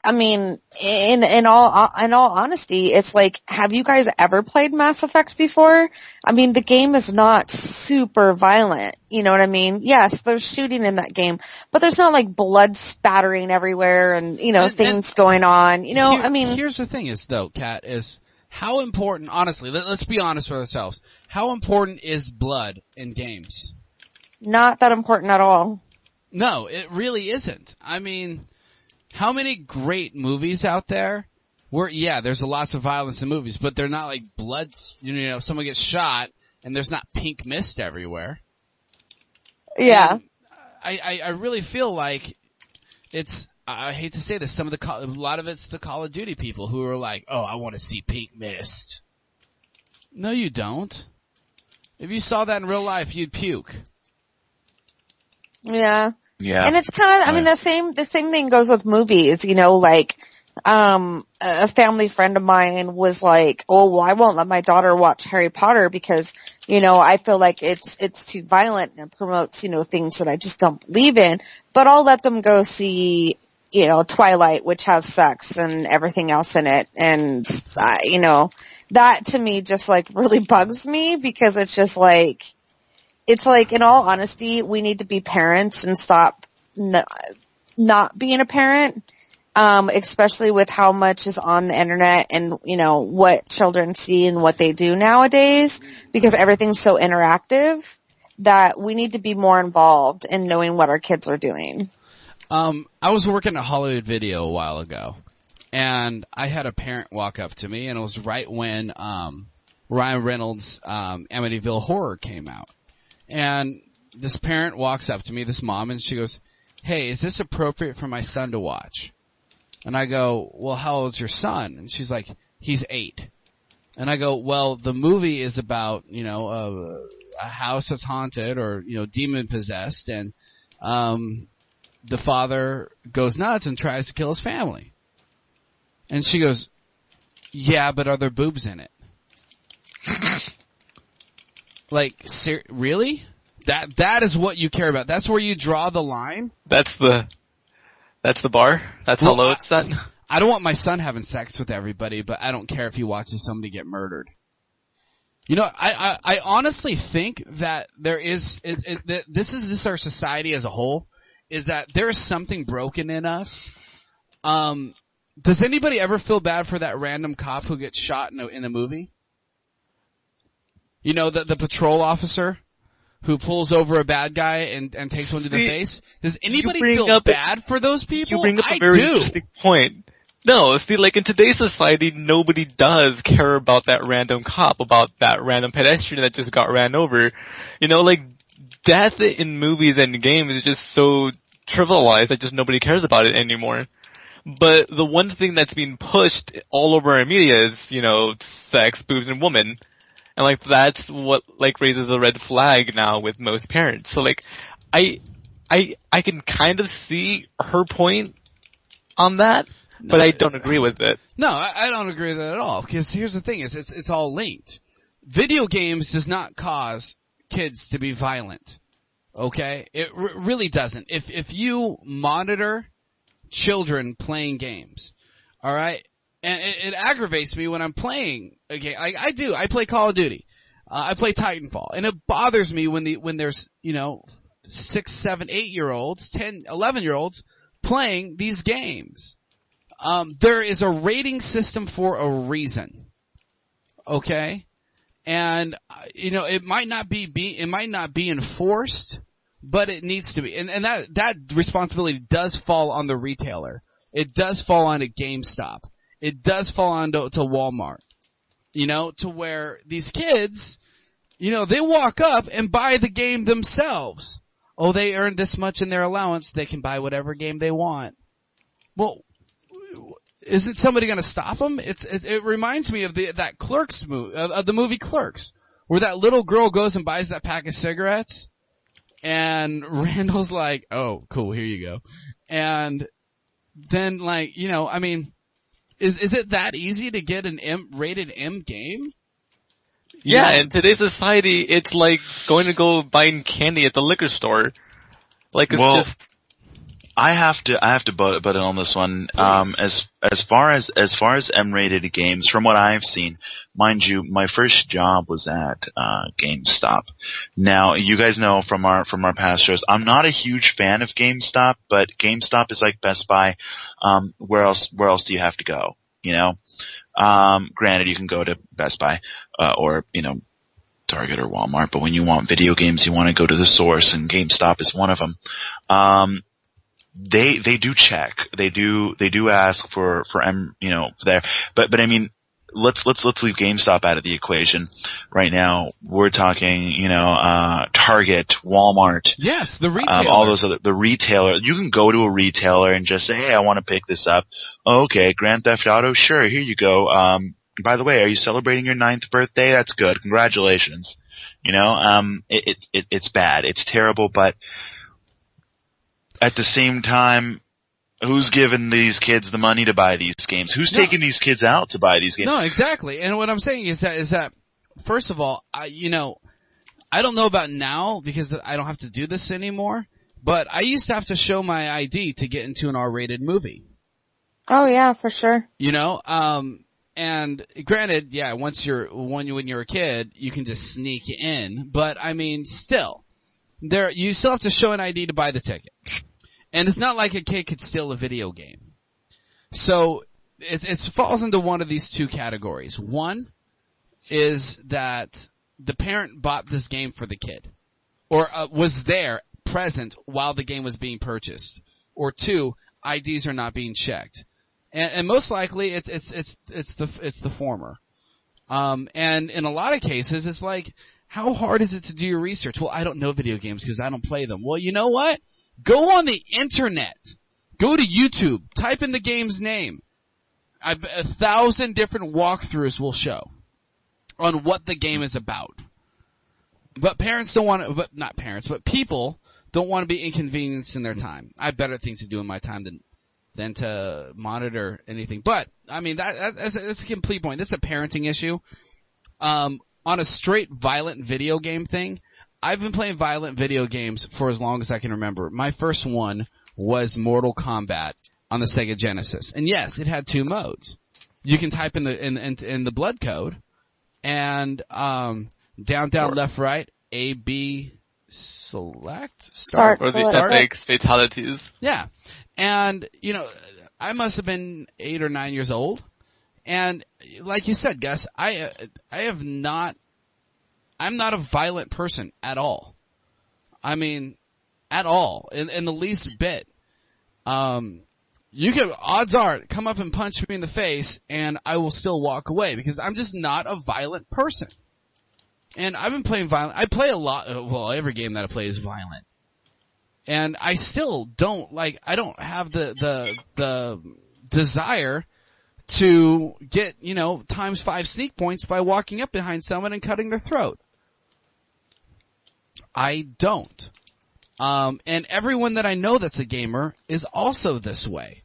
I mean, in all honesty, it's like, have you guys ever played Mass Effect before? I mean, the game is not super violent. You know what I mean? Yes, there's shooting in that game, but there's not like blood spattering everywhere and, things going on. Here's the thing is though, Kat, is how important, honestly, let's be honest with ourselves. How important is blood in games? Not that important at all. No, it really isn't. I mean, how many great movies out there where, yeah, there's lots of violence in movies, but they're not like blood, someone gets shot and there's not pink mist everywhere. Yeah. And I really feel like I hate to say this, a lot of it's the Call of Duty people who are like, oh, I want to see pink mist. No, you don't. If you saw that in real life, you'd puke. Yeah. Yeah. And it's kind of, I mean, the same thing goes with movies, a family friend of mine was like, oh, well, I won't let my daughter watch Harry Potter because, I feel like it's too violent and it promotes, things that I just don't believe in, but I'll let them go see, Twilight, which has sex and everything else in it. And, that to me just like really bugs me because it's just like, in all honesty, we need to be parents and stop not being a parent, especially with how much is on the internet and, what children see and what they do nowadays, because everything's so interactive that we need to be more involved in knowing what our kids are doing. I was working at Hollywood Video a while ago, and I had a parent walk up to me, and it was right when Ryan Reynolds' Amityville Horror came out. And this parent walks up to me, this mom, and she goes, hey, is this appropriate for my son to watch? And I go, well, how old's your son? And she's like, he's 8. And I go, well, the movie is about, a house that's haunted or, demon possessed, and the father goes nuts and tries to kill his family. And she goes, yeah, but are there boobs in it? Like, really? That is what you care about. That's where you draw the line? That's the bar? That's how low it's set? I don't want my son having sex with everybody, but I don't care if he watches somebody get murdered. I honestly think that there is, this is just our society as a whole, is that there is something broken in us. Does anybody ever feel bad for that random cop who gets shot in a movie? The patrol officer who pulls over a bad guy and takes one to the face? Does anybody feel bad for those people? You bring up a very interesting point. No, see, like in today's society, nobody does care about that random cop, about that random pedestrian that just got ran over. Death in movies and games is just so trivialized that just nobody cares about it anymore. But the one thing that's being pushed all over our media is, sex, boobs, and women. And that's what raises the red flag now with most parents. So I can kind of see her point on that, but I don't agree with it. No, I don't agree with that at all. Because here's the thing: it's all linked. Video games does not cause kids to be violent. Okay, it really doesn't. If you monitor children playing games, all right. And it aggravates me when I'm playing a game. I do. I play Call of Duty. I play Titanfall. And it bothers me when there's, 6, 7, 8-year-olds, 10, 11-year-olds playing these games. There is a rating system for a reason. Okay? And, it might not be enforced, but it needs to be. And that responsibility does fall on the retailer. It does fall on a GameStop. It does fall on to Walmart, to where these kids, they walk up and buy the game themselves. Oh, they earned this much in their allowance, they can buy whatever game they want. Well, isn't somebody going to stop them? It reminds me of that Clerks movie, of the movie Clerks, where that little girl goes and buys that pack of cigarettes, and Randall's like, oh, cool, here you go. And then is it that easy to get an rated M game? Yeah, in today's society, it's like going to go buying candy at the liquor store. I have to butt in on this one. Please. As far as M-rated games, from what I've seen, mind you, my first job was at GameStop. Now, you guys know from our past shows, I'm not a huge fan of GameStop, but GameStop is like Best Buy. Where else do you have to go? You know? Granted, you can go to Best Buy, or, you know, Target or Walmart, but when you want video games, you want to go to the source, and GameStop is one of them. They do check. They do ask for you know, there. But I mean, let's leave GameStop out of the equation right now. We're talking, you know, Target, Walmart. Yes, the retailer. All those the retailer. You can go to a retailer and just say, hey, I want to pick this up. Oh, okay, Grand Theft Auto, sure, here you go. By the way, are you celebrating your 9th birthday? That's good. Congratulations. You know, it's bad. It's terrible, but at the same time, who's giving these kids the money to buy these games? Who's taking these kids out to buy these games? No, exactly. And what I'm saying is that first of all, I don't know about now because I don't have to do this anymore, but I used to have to show my ID to get into an R-rated movie. Oh yeah, for sure. You know, and granted, yeah, when you're a kid, you can just sneak in, but I mean, still, you still have to show an ID to buy the ticket. And it's not like a kid could steal a video game. So, it falls into one of these two categories. One is that the parent bought this game for the kid. Or, was there, present, while the game was being purchased. Or two, IDs are not being checked. And most likely, it's the former. And in a lot of cases, it's like, how hard is it to do your research? Well, I don't know video games because I don't play them. Well, you know what? Go on the internet. Go to YouTube. Type in the game's name. 1,000 different walkthroughs will show on what the game is about. But parents don't want to, but not parents, but people don't want to be inconvenienced in their time. I have better things to do in my time than to monitor anything. But, I mean, that's a complete point. That's a parenting issue. On a straight violent video game thing, I've been playing violent video games for as long as I can remember. My first one was Mortal Kombat on the Sega Genesis. And yes, it had 2 modes. You can type in the blood code and, down, left, right, A, B, select, start. Or the FX fatalities. Yeah. And, you know, I must have been 8 or 9 years old. And like you said, Gus, I'm not a violent person at all. I mean, at all. In the least bit. You could, odds are, come up and punch me in the face and I will still walk away because I'm just not a violent person. And I've been playing violent. I play a lot, well, every game that I play is violent. And I still don't, I don't have the desire to get, times 5 sneak points by walking up behind someone and cutting their throat. I don't. And everyone that I know that's a gamer is also this way.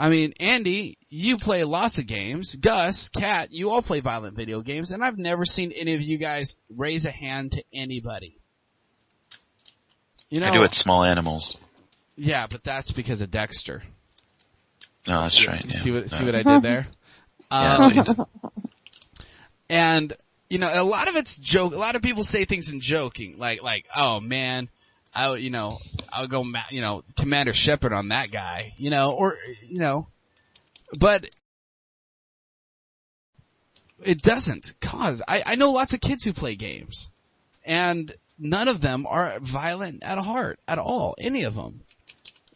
I mean, Andy, you play lots of games. Gus, Kat, you all play violent video games, and I've never seen any of you guys raise a hand to anybody. I do it small animals. Yeah, but that's because of Dexter. No, that's right. Yeah. See what I did there? And, a lot of it's joke. A lot of people say things in joking, like, oh man, I'll go, Commander Shepard on that guy, but it doesn't cause, I know lots of kids who play games, and none of them are violent at heart, at all, any of them.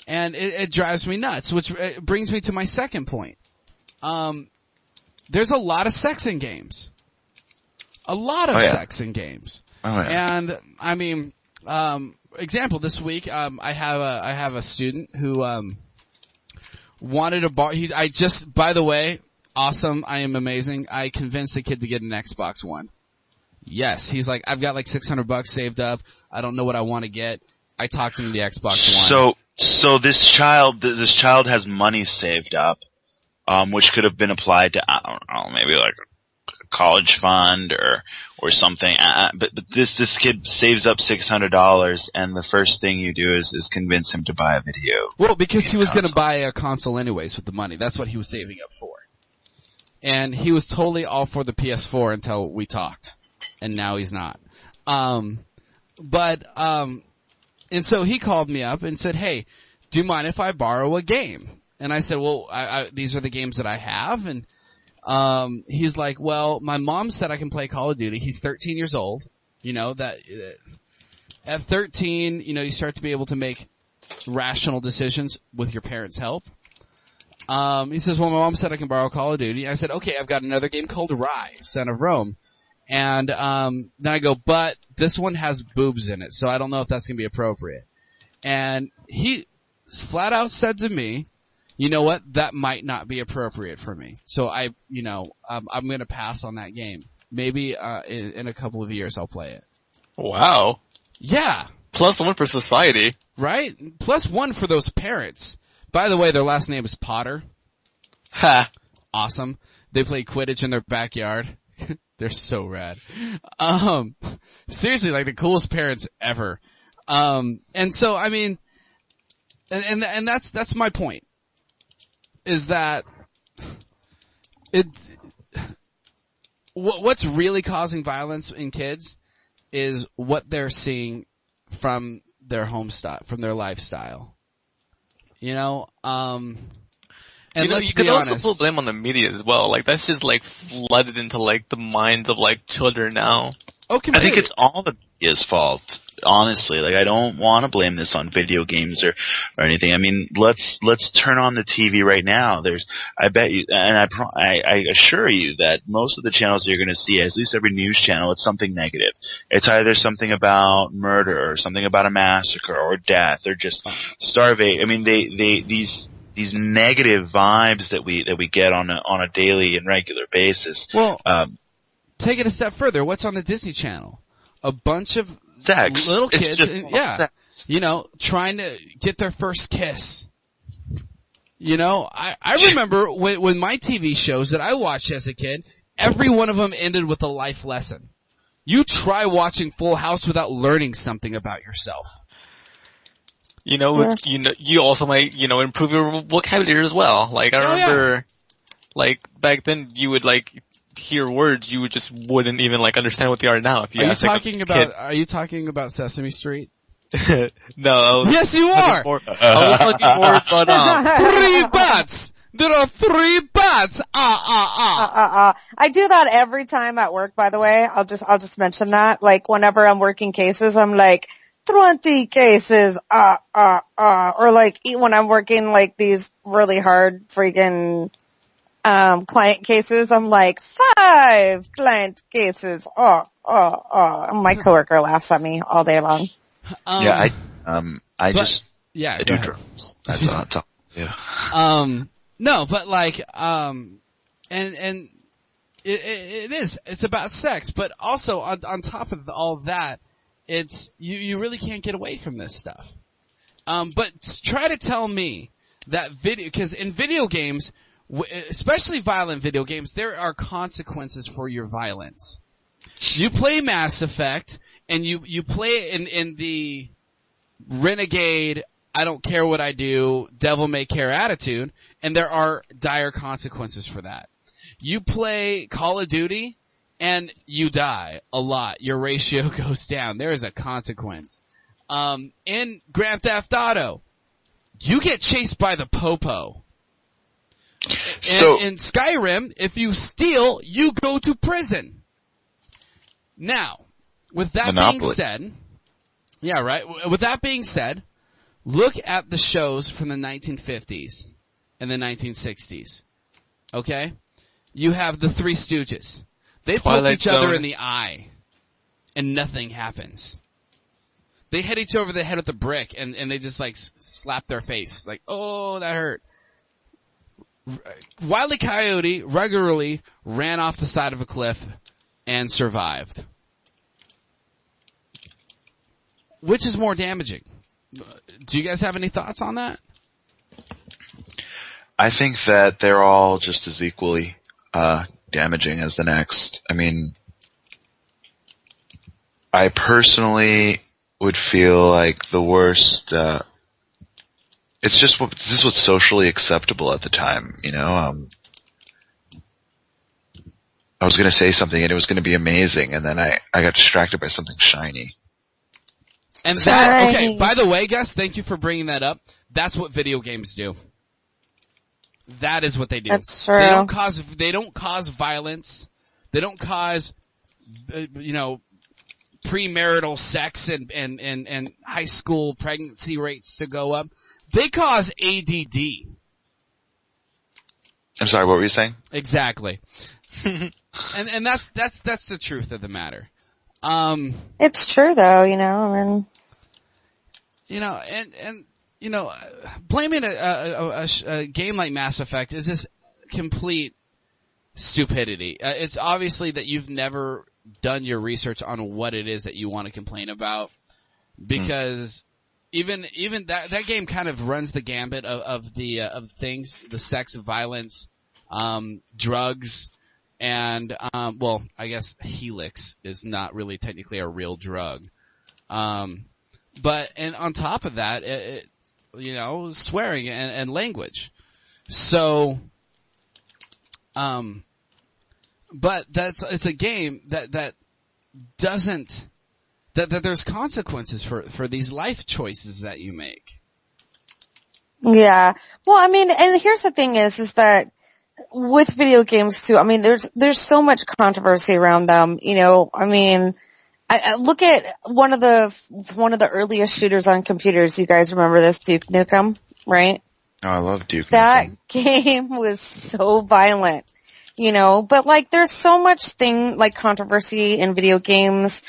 And it drives me nuts, which brings me to my second point. There's a lot of sex in games. A lot of sex in games. Oh, yeah. And, I mean, example, this week, I have a student who, wanted a bar, by the way, awesome, I am amazing, I convinced the kid to get an Xbox One. Yes, he's like, I've got like $600 saved up, I don't know what I want to get, I talked him to the Xbox One. So this child has money saved up, which could have been applied to, I don't know, maybe like college fund or something. But this kid saves up $600, and the first thing you do is convince him to buy a video. Well, because he was going to buy a console anyways with the money. That's what he was saving up for. And he was totally all for the PS4 until we talked. And now he's not. And so he called me up and said, hey, do you mind if I borrow a game? And I said, well, these are the games that I have. And he's like, well, my mom said I can play Call of Duty. He's 13 years old. You know, that at 13, you know, you start to be able to make rational decisions with your parents' help. He says, well, my mom said I can borrow Call of Duty. I said, okay, I've got another game called Rise, Son of Rome. And then I go, but this one has boobs in it, so I don't know if that's going to be appropriate. And he flat out said to me, you know what, that might not be appropriate for me. So I'm going to pass on that game. Maybe in a couple of years I'll play it. Wow. Yeah. +1 for society. Right? +1 for those parents. By the way, their last name is Potter. Ha. Awesome. They play Quidditch in their backyard. They're so rad. Seriously, like the coolest parents ever. And so, I mean, and that's my point. Is that what's really causing violence in kids is what they're seeing from their from their lifestyle. You know, and you could also put blame on the media as well. Like, that's just, like, flooded into, like, the minds of, like, children now. Oh, I think it's all the media's fault, honestly. Like, I don't want to blame this on video games or anything. I mean, let's turn on the TV right now. I bet you, and I assure you that most of the channels you're going to see, at least every news channel, it's something negative. It's either something about murder or something about a massacre or death or just starvation. I mean, these negative vibes that we get on a daily and regular basis. Well, take it a step further. What's on the Disney Channel? A bunch of sex. Little kids, sex. You know, trying to get their first kiss. You know, I remember when my TV shows that I watched as a kid, every one of them ended with a life lesson. You try watching Full House without learning something about yourself. You know, you also might, improve your vocabulary as well. Like, I remember, like, back then you would, like, hear words, you just wouldn't even, like, understand what they are now. If you Are you talking about Sesame Street? No. Yes, you are! I was looking more, but, 3 bats! There are 3 bats! I do that every time at work, by the way. I'll just mention that. Like, whenever I'm working cases, I'm like, 20 cases, or like, when I'm working like these really hard freaking, client cases, I'm like, 5 client cases, my coworker laughs at me all day long. I do drugs. That's what I'm talking. Yeah. No, but like, and it's about sex, but also on top of all that, it's, you really can't get away from this stuff. But try to tell me that cause in video games, especially violent video games, there are consequences for your violence. You play Mass Effect, and you play it in the renegade, I don't care what I do, devil may care attitude, and there are dire consequences for that. You play Call of Duty, and you die a lot. Your ratio goes down. There is a consequence. In Grand Theft Auto, you get chased by the popo. In Skyrim, if you steal, you go to prison. Now, with that being said, yeah, right. With that being said, look at the shows from the 1950s and the 1960s. Okay? You have the Three Stooges. They poke each other in the eye, and nothing happens. They hit each over the head with a brick, and they just, like, slap their face. Like, oh, that hurt. Wile E. Coyote regularly ran off the side of a cliff and survived. Which is more damaging? Do you guys have any thoughts on that? I think that they're all just as equally damaging as the next. I mean, I personally would feel like the worst, it's just this is what's socially acceptable at the time, you know? I was gonna say something and it was gonna be amazing, and then I got distracted by something shiny. And that, okay, by the way, Gus, thank you for bringing that up. That's what video games do. That is what they do. That's true. They don't cause violence. They don't cause, premarital sex and high school pregnancy rates to go up. They cause ADD. I'm sorry, what were you saying? Exactly. and that's the truth of the matter. It's true though, you know, and blaming a game like Mass Effect is this complete stupidity. It's obviously that you've never done your research on what it is that you want to complain about, because even that game kind of runs the gambit of things, the sex, violence, drugs, and I guess Helix is not really technically a real drug. But on top of that, swearing and language. So, but it's a game that doesn't, that there's consequences for these life choices that you make. yeah. Well, I mean, and here's the thing is that with video games too, I mean, there's so much controversy around them, you know, I mean, I look at one of the earliest shooters on computers. You guys remember this, Duke Nukem, right? Oh, I love Duke Nukem. That game was so violent, you know, but like there's so much controversy in video games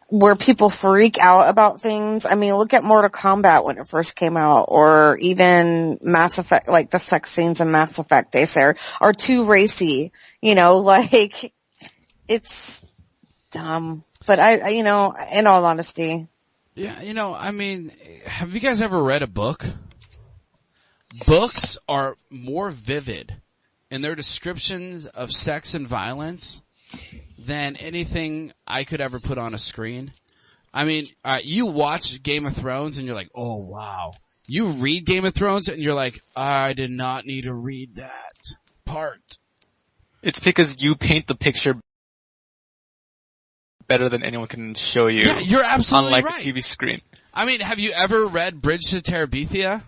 where people freak out about things. I mean, look at Mortal Kombat when it first came out, or even Mass Effect, like the sex scenes in Mass Effect, they say are too racy, you know, like it's dumb. But in all honesty. Yeah, I mean, have you guys ever read a book? Books are more vivid in their descriptions of sex and violence than anything I could ever put on a screen. I mean, you watch Game of Thrones and you're like, oh wow. You read Game of Thrones and you're like, I did not need to read that part. It's because you paint the picture better than anyone can show you. Yeah, you're absolutely unlike right. a TV screen. I mean, have you ever read Bridge to Terabithia?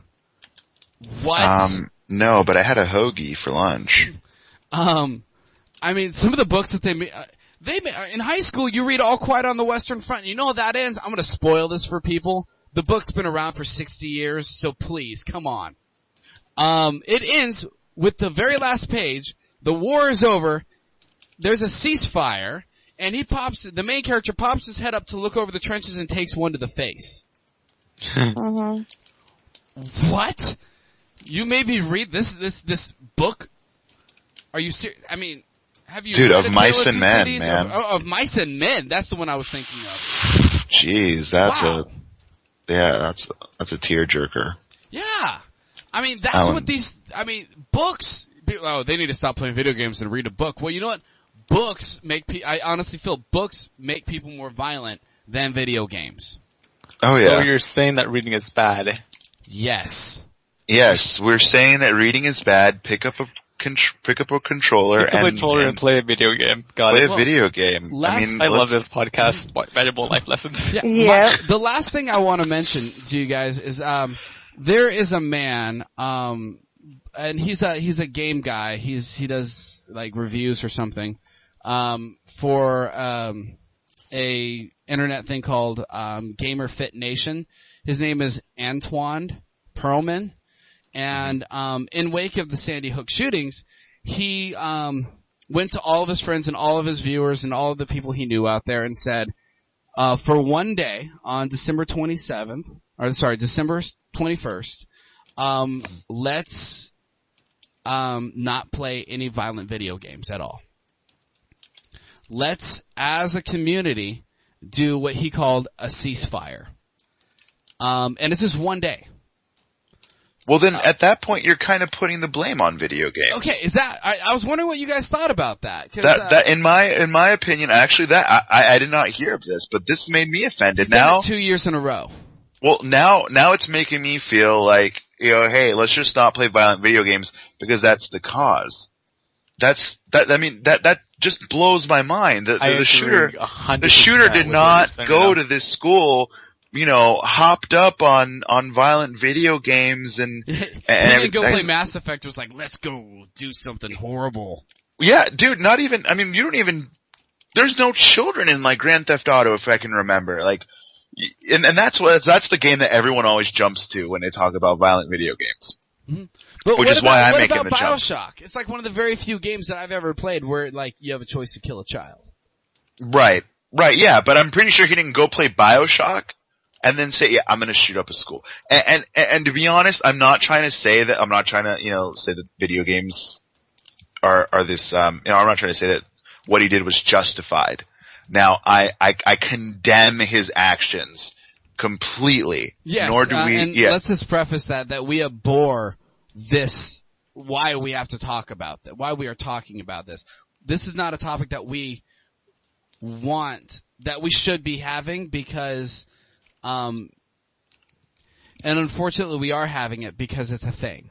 What? No, but I had a hoagie for lunch. I mean, some of the books that they made, in high school, you read All Quiet on the Western Front. You know how that ends? I'm going to spoil this for people. The book's been around for 60 years, so please, come on. It ends with the very last page. The war is over. There's a ceasefire. And the main character pops his head up to look over the trenches and takes one to the face. What? You made me read this book? Are you serious? I mean, have you read of Mice and Men, man. Of Mice and Men. That's the one I was thinking of. Jeez, that's that's a tearjerker. Yeah. I mean, that's what books, they need to stop playing video games and read a book. Well, you know what? Books I honestly feel books make people more violent than video games. Oh yeah. So you're saying that reading is bad? Yes. Yes, we're saying that reading is bad. Pick up a controller and play a video game. Play a video game. I love this podcast. Valuable life lessons. Yeah. The last thing I want to mention to you guys is there is a man and he's a game guy. He does like reviews or something. For a internet thing called Gamer Fit Nation. His name is Antoine Perlman, and in wake of the Sandy Hook shootings, he went to all of his friends and all of his viewers and all of the people he knew out there and said, for one day on December 21st, let's not play any violent video games at all. Let's, as a community, do what he called a ceasefire. And it's just one day. Well, then at that point, you're kind of putting the blame on video games. Okay, is that, I was wondering what you guys thought about that. That in my opinion, actually, that I did not hear of this, but this made me offended. Now, 2 years in a row. well, now it's making me feel like, hey, let's just not play violent video games because that's the cause. That just blows my mind. The shooter did not go to this school, hopped up on violent video games and didn't go play Mass Effect. Was like, let's go do something horrible. Yeah, dude, not even, you don't even, there's no children in like Grand Theft Auto if I can remember. Like, and that's the game that everyone always jumps to when they talk about violent video games. Mm-hmm. But which is why I'm making the jump. What about BioShock? It's like one of the very few games that I've ever played where like you have a choice to kill a child. Right, yeah, but I'm pretty sure he didn't go play BioShock and then say, yeah, I'm gonna shoot up a school. And to be honest, I'm not trying to say that video games are this, I'm not trying to say that what he did was justified. Now, I condemn his actions completely. Yes, nor do we, and let's just preface that we abhor this, why we have to talk about that, why we are talking about this. This is not a topic that we should be having because, and unfortunately we are having it because it's a thing.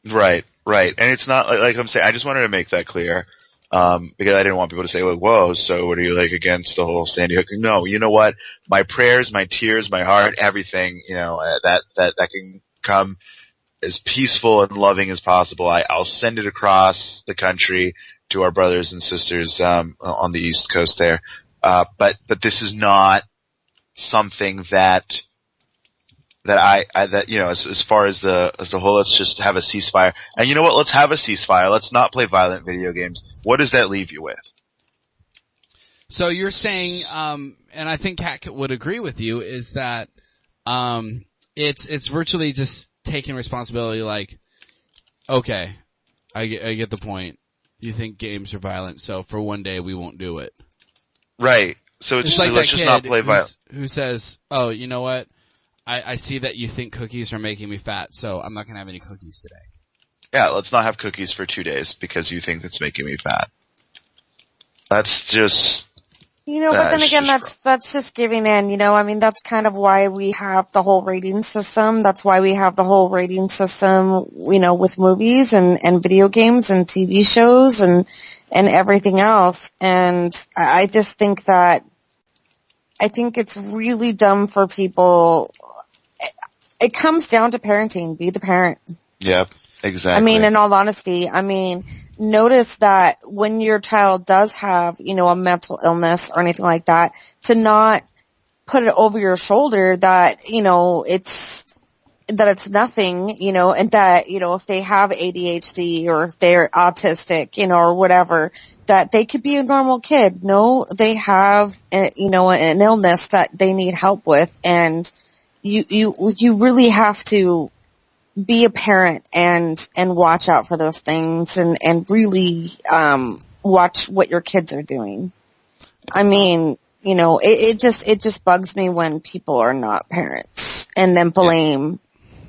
Right. And it's not, like I'm saying, I just wanted to make that clear. Because I didn't want people to say, like, whoa, so what are you like against the whole Sandy Hook thing? No, you know what? My prayers, my tears, my heart, everything, that can come as peaceful and loving as possible. I'll send it across the country to our brothers and sisters, on the East Coast there. But this is not something that as far as the whole, let's just have a ceasefire. And you know what? Let's have a ceasefire. Let's not play violent video games. What does that leave you with? So you're saying, and I think Kat would agree with you, is that, it's virtually just taking responsibility like, okay, I get the point. You think games are violent, so for one day we won't do it. Right. So it's like let's that just not play violent. Who says, oh, you know what? I see that you think cookies are making me fat, so I'm not gonna have any cookies today. Yeah, let's not have cookies for 2 days because you think it's making me fat. That's just... but then again, that's just giving in, that's kind of why we have the whole rating system. That's why we have the whole rating system, with movies and video games and TV shows and everything else. And I just think I think it's really dumb for people. It comes down to parenting. Be the parent. Yep, exactly. In all honesty, notice that when your child does have, a mental illness or anything like that, to not put it over your shoulder that, it's nothing, and that, if they have ADHD or if they're autistic, or whatever, that they could be a normal kid. No, they have, an illness that they need help with, and you really have to be a parent and watch out for those things and really, watch what your kids are doing. It just bugs me when people are not parents and then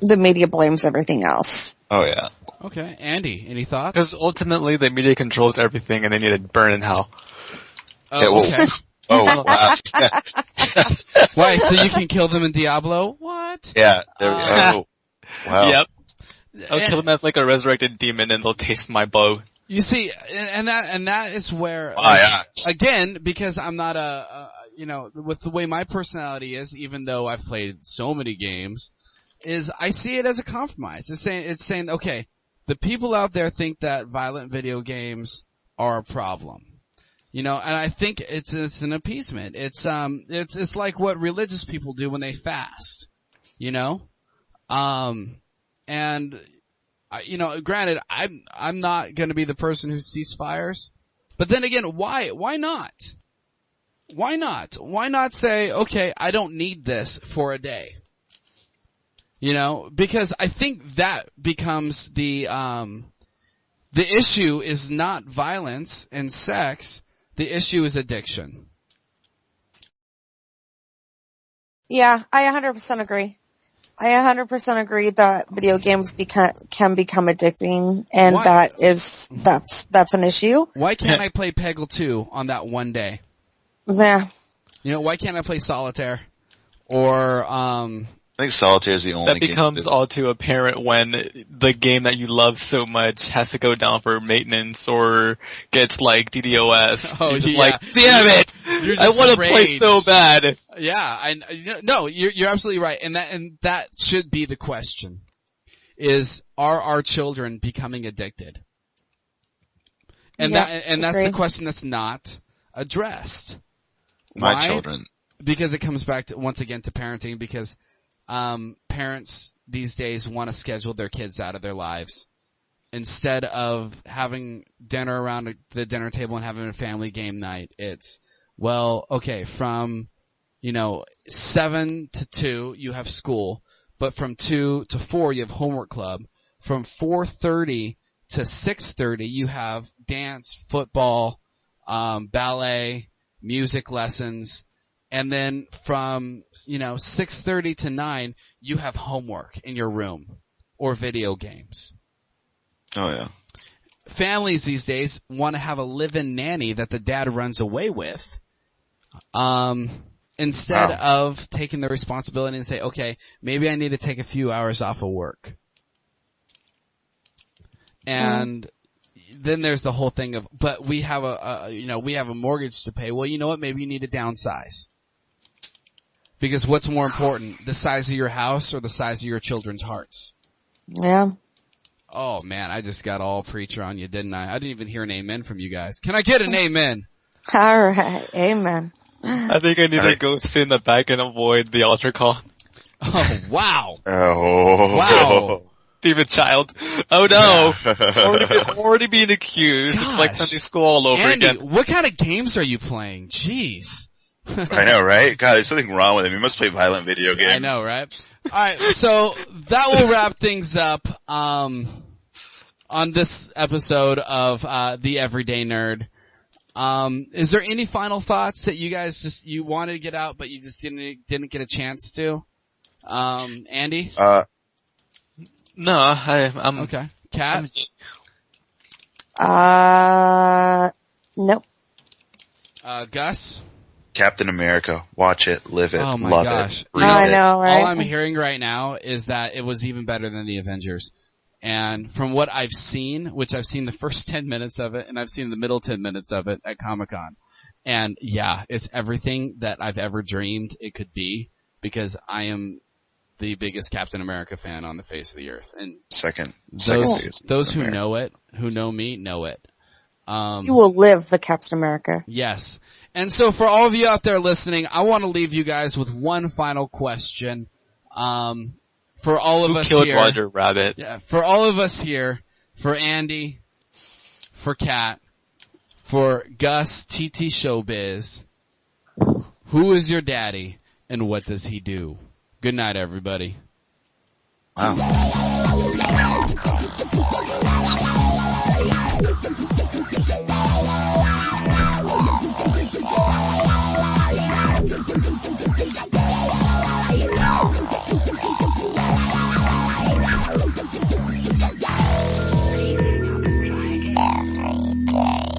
the media blames everything else. Oh yeah. Okay. Andy, any thoughts? Because ultimately the media controls everything and they need to burn in hell. Oh, okay. Oh, wow. Why, so you can kill them in Diablo? What? Yeah. There we go. Wow. Yep. I'll kill them as like a resurrected demon and they'll taste my blow. You see, and that is where, again, because I'm not with the way my personality is, even though I've played so many games, is I see it as a compromise. It's saying, okay, the people out there think that violent video games are a problem. And I think it's an appeasement. It's like what religious people do when they fast. Granted, I'm not gonna be the person who ceasefires, but then again, why not? Why not? Why not say, okay, I don't need this for a day? Because I think that becomes the issue is not violence and sex. The issue is addiction. Yeah, I 100% agree. I 100% agree that video games can become addicting, and Why? that's an issue. Why can't I play Peggle 2 on that one day? Yeah. You know, why can't I play Solitaire? Or, I think Solitaire is the only That game becomes all too apparent when the game that you love so much has to go down for maintenance or gets like DDoS. Oh, You're just yeah. like, damn it! You're I just want to play raged. so bad. yeah, no, you're absolutely right. And that should be the question. Are our children becoming addicted? And Yeah, that's the agreed. question that's not addressed. My Why? children. Because it comes back to, once again, to parenting, because parents these days want to schedule their kids out of their lives. Instead of having dinner around the dinner table and having a family game night, it's, well, okay, from, 7 to 2 you have school, but from 2 to 4 you have homework club. From 4:30 to 6:30 you have dance, football, ballet, music lessons. And then from, 6:30 to 9, you have homework in your room or video games. Oh yeah. Families these days want to have a live-in nanny that the dad runs away with, instead of taking the responsibility and say, okay, maybe I need to take a few hours off of work. And then there's the whole thing of, but we have we have a mortgage to pay. Well, you know what? Maybe you need to downsize. Because what's more important, the size of your house or the size of your children's hearts? Yeah. Oh man, I just got all preacher on you, didn't I? I didn't even hear an amen from you guys. Can I get an amen? Alright. Amen. I think I need to go sit in the back and avoid the altar call. Oh wow. Oh. Wow. Demon child. Oh no. Already being accused. It's like Gosh. Sunday school all over Andy, again. what kind of games are you playing? Jeez. I know, right? God, there's something wrong with him. He must play violent video games. I know, right? Alright, so that will wrap things up, on this episode of, The Everyday Nerd. Is there any final thoughts that you guys you wanted to get out, but you just didn't get a chance to? Andy? No, I'm Okay. Kat? Nope. Gus? Captain America. Watch it, live it, Oh my love gosh. it. You read I it. know, right? All I'm hearing right now is that it was even better than the Avengers. And from what I've seen, which I've seen the first 10 minutes of it, and I've seen the middle 10 minutes of it at Comic-Con. And yeah, it's everything that I've ever dreamed it could be, because I am the biggest Captain America fan on the face of the earth. And Second those biggest who America. know it, who know me, know it. You will live the Captain America. Yes. And so for all of you out there listening, I want to leave you guys with one final question. For all of Who us killed here. Roger Rabbit? Yeah, for all of us here, for Andy, for Kat, for Gus, TT Showbiz, who is your daddy and what does he do? Good night, everybody. Every day.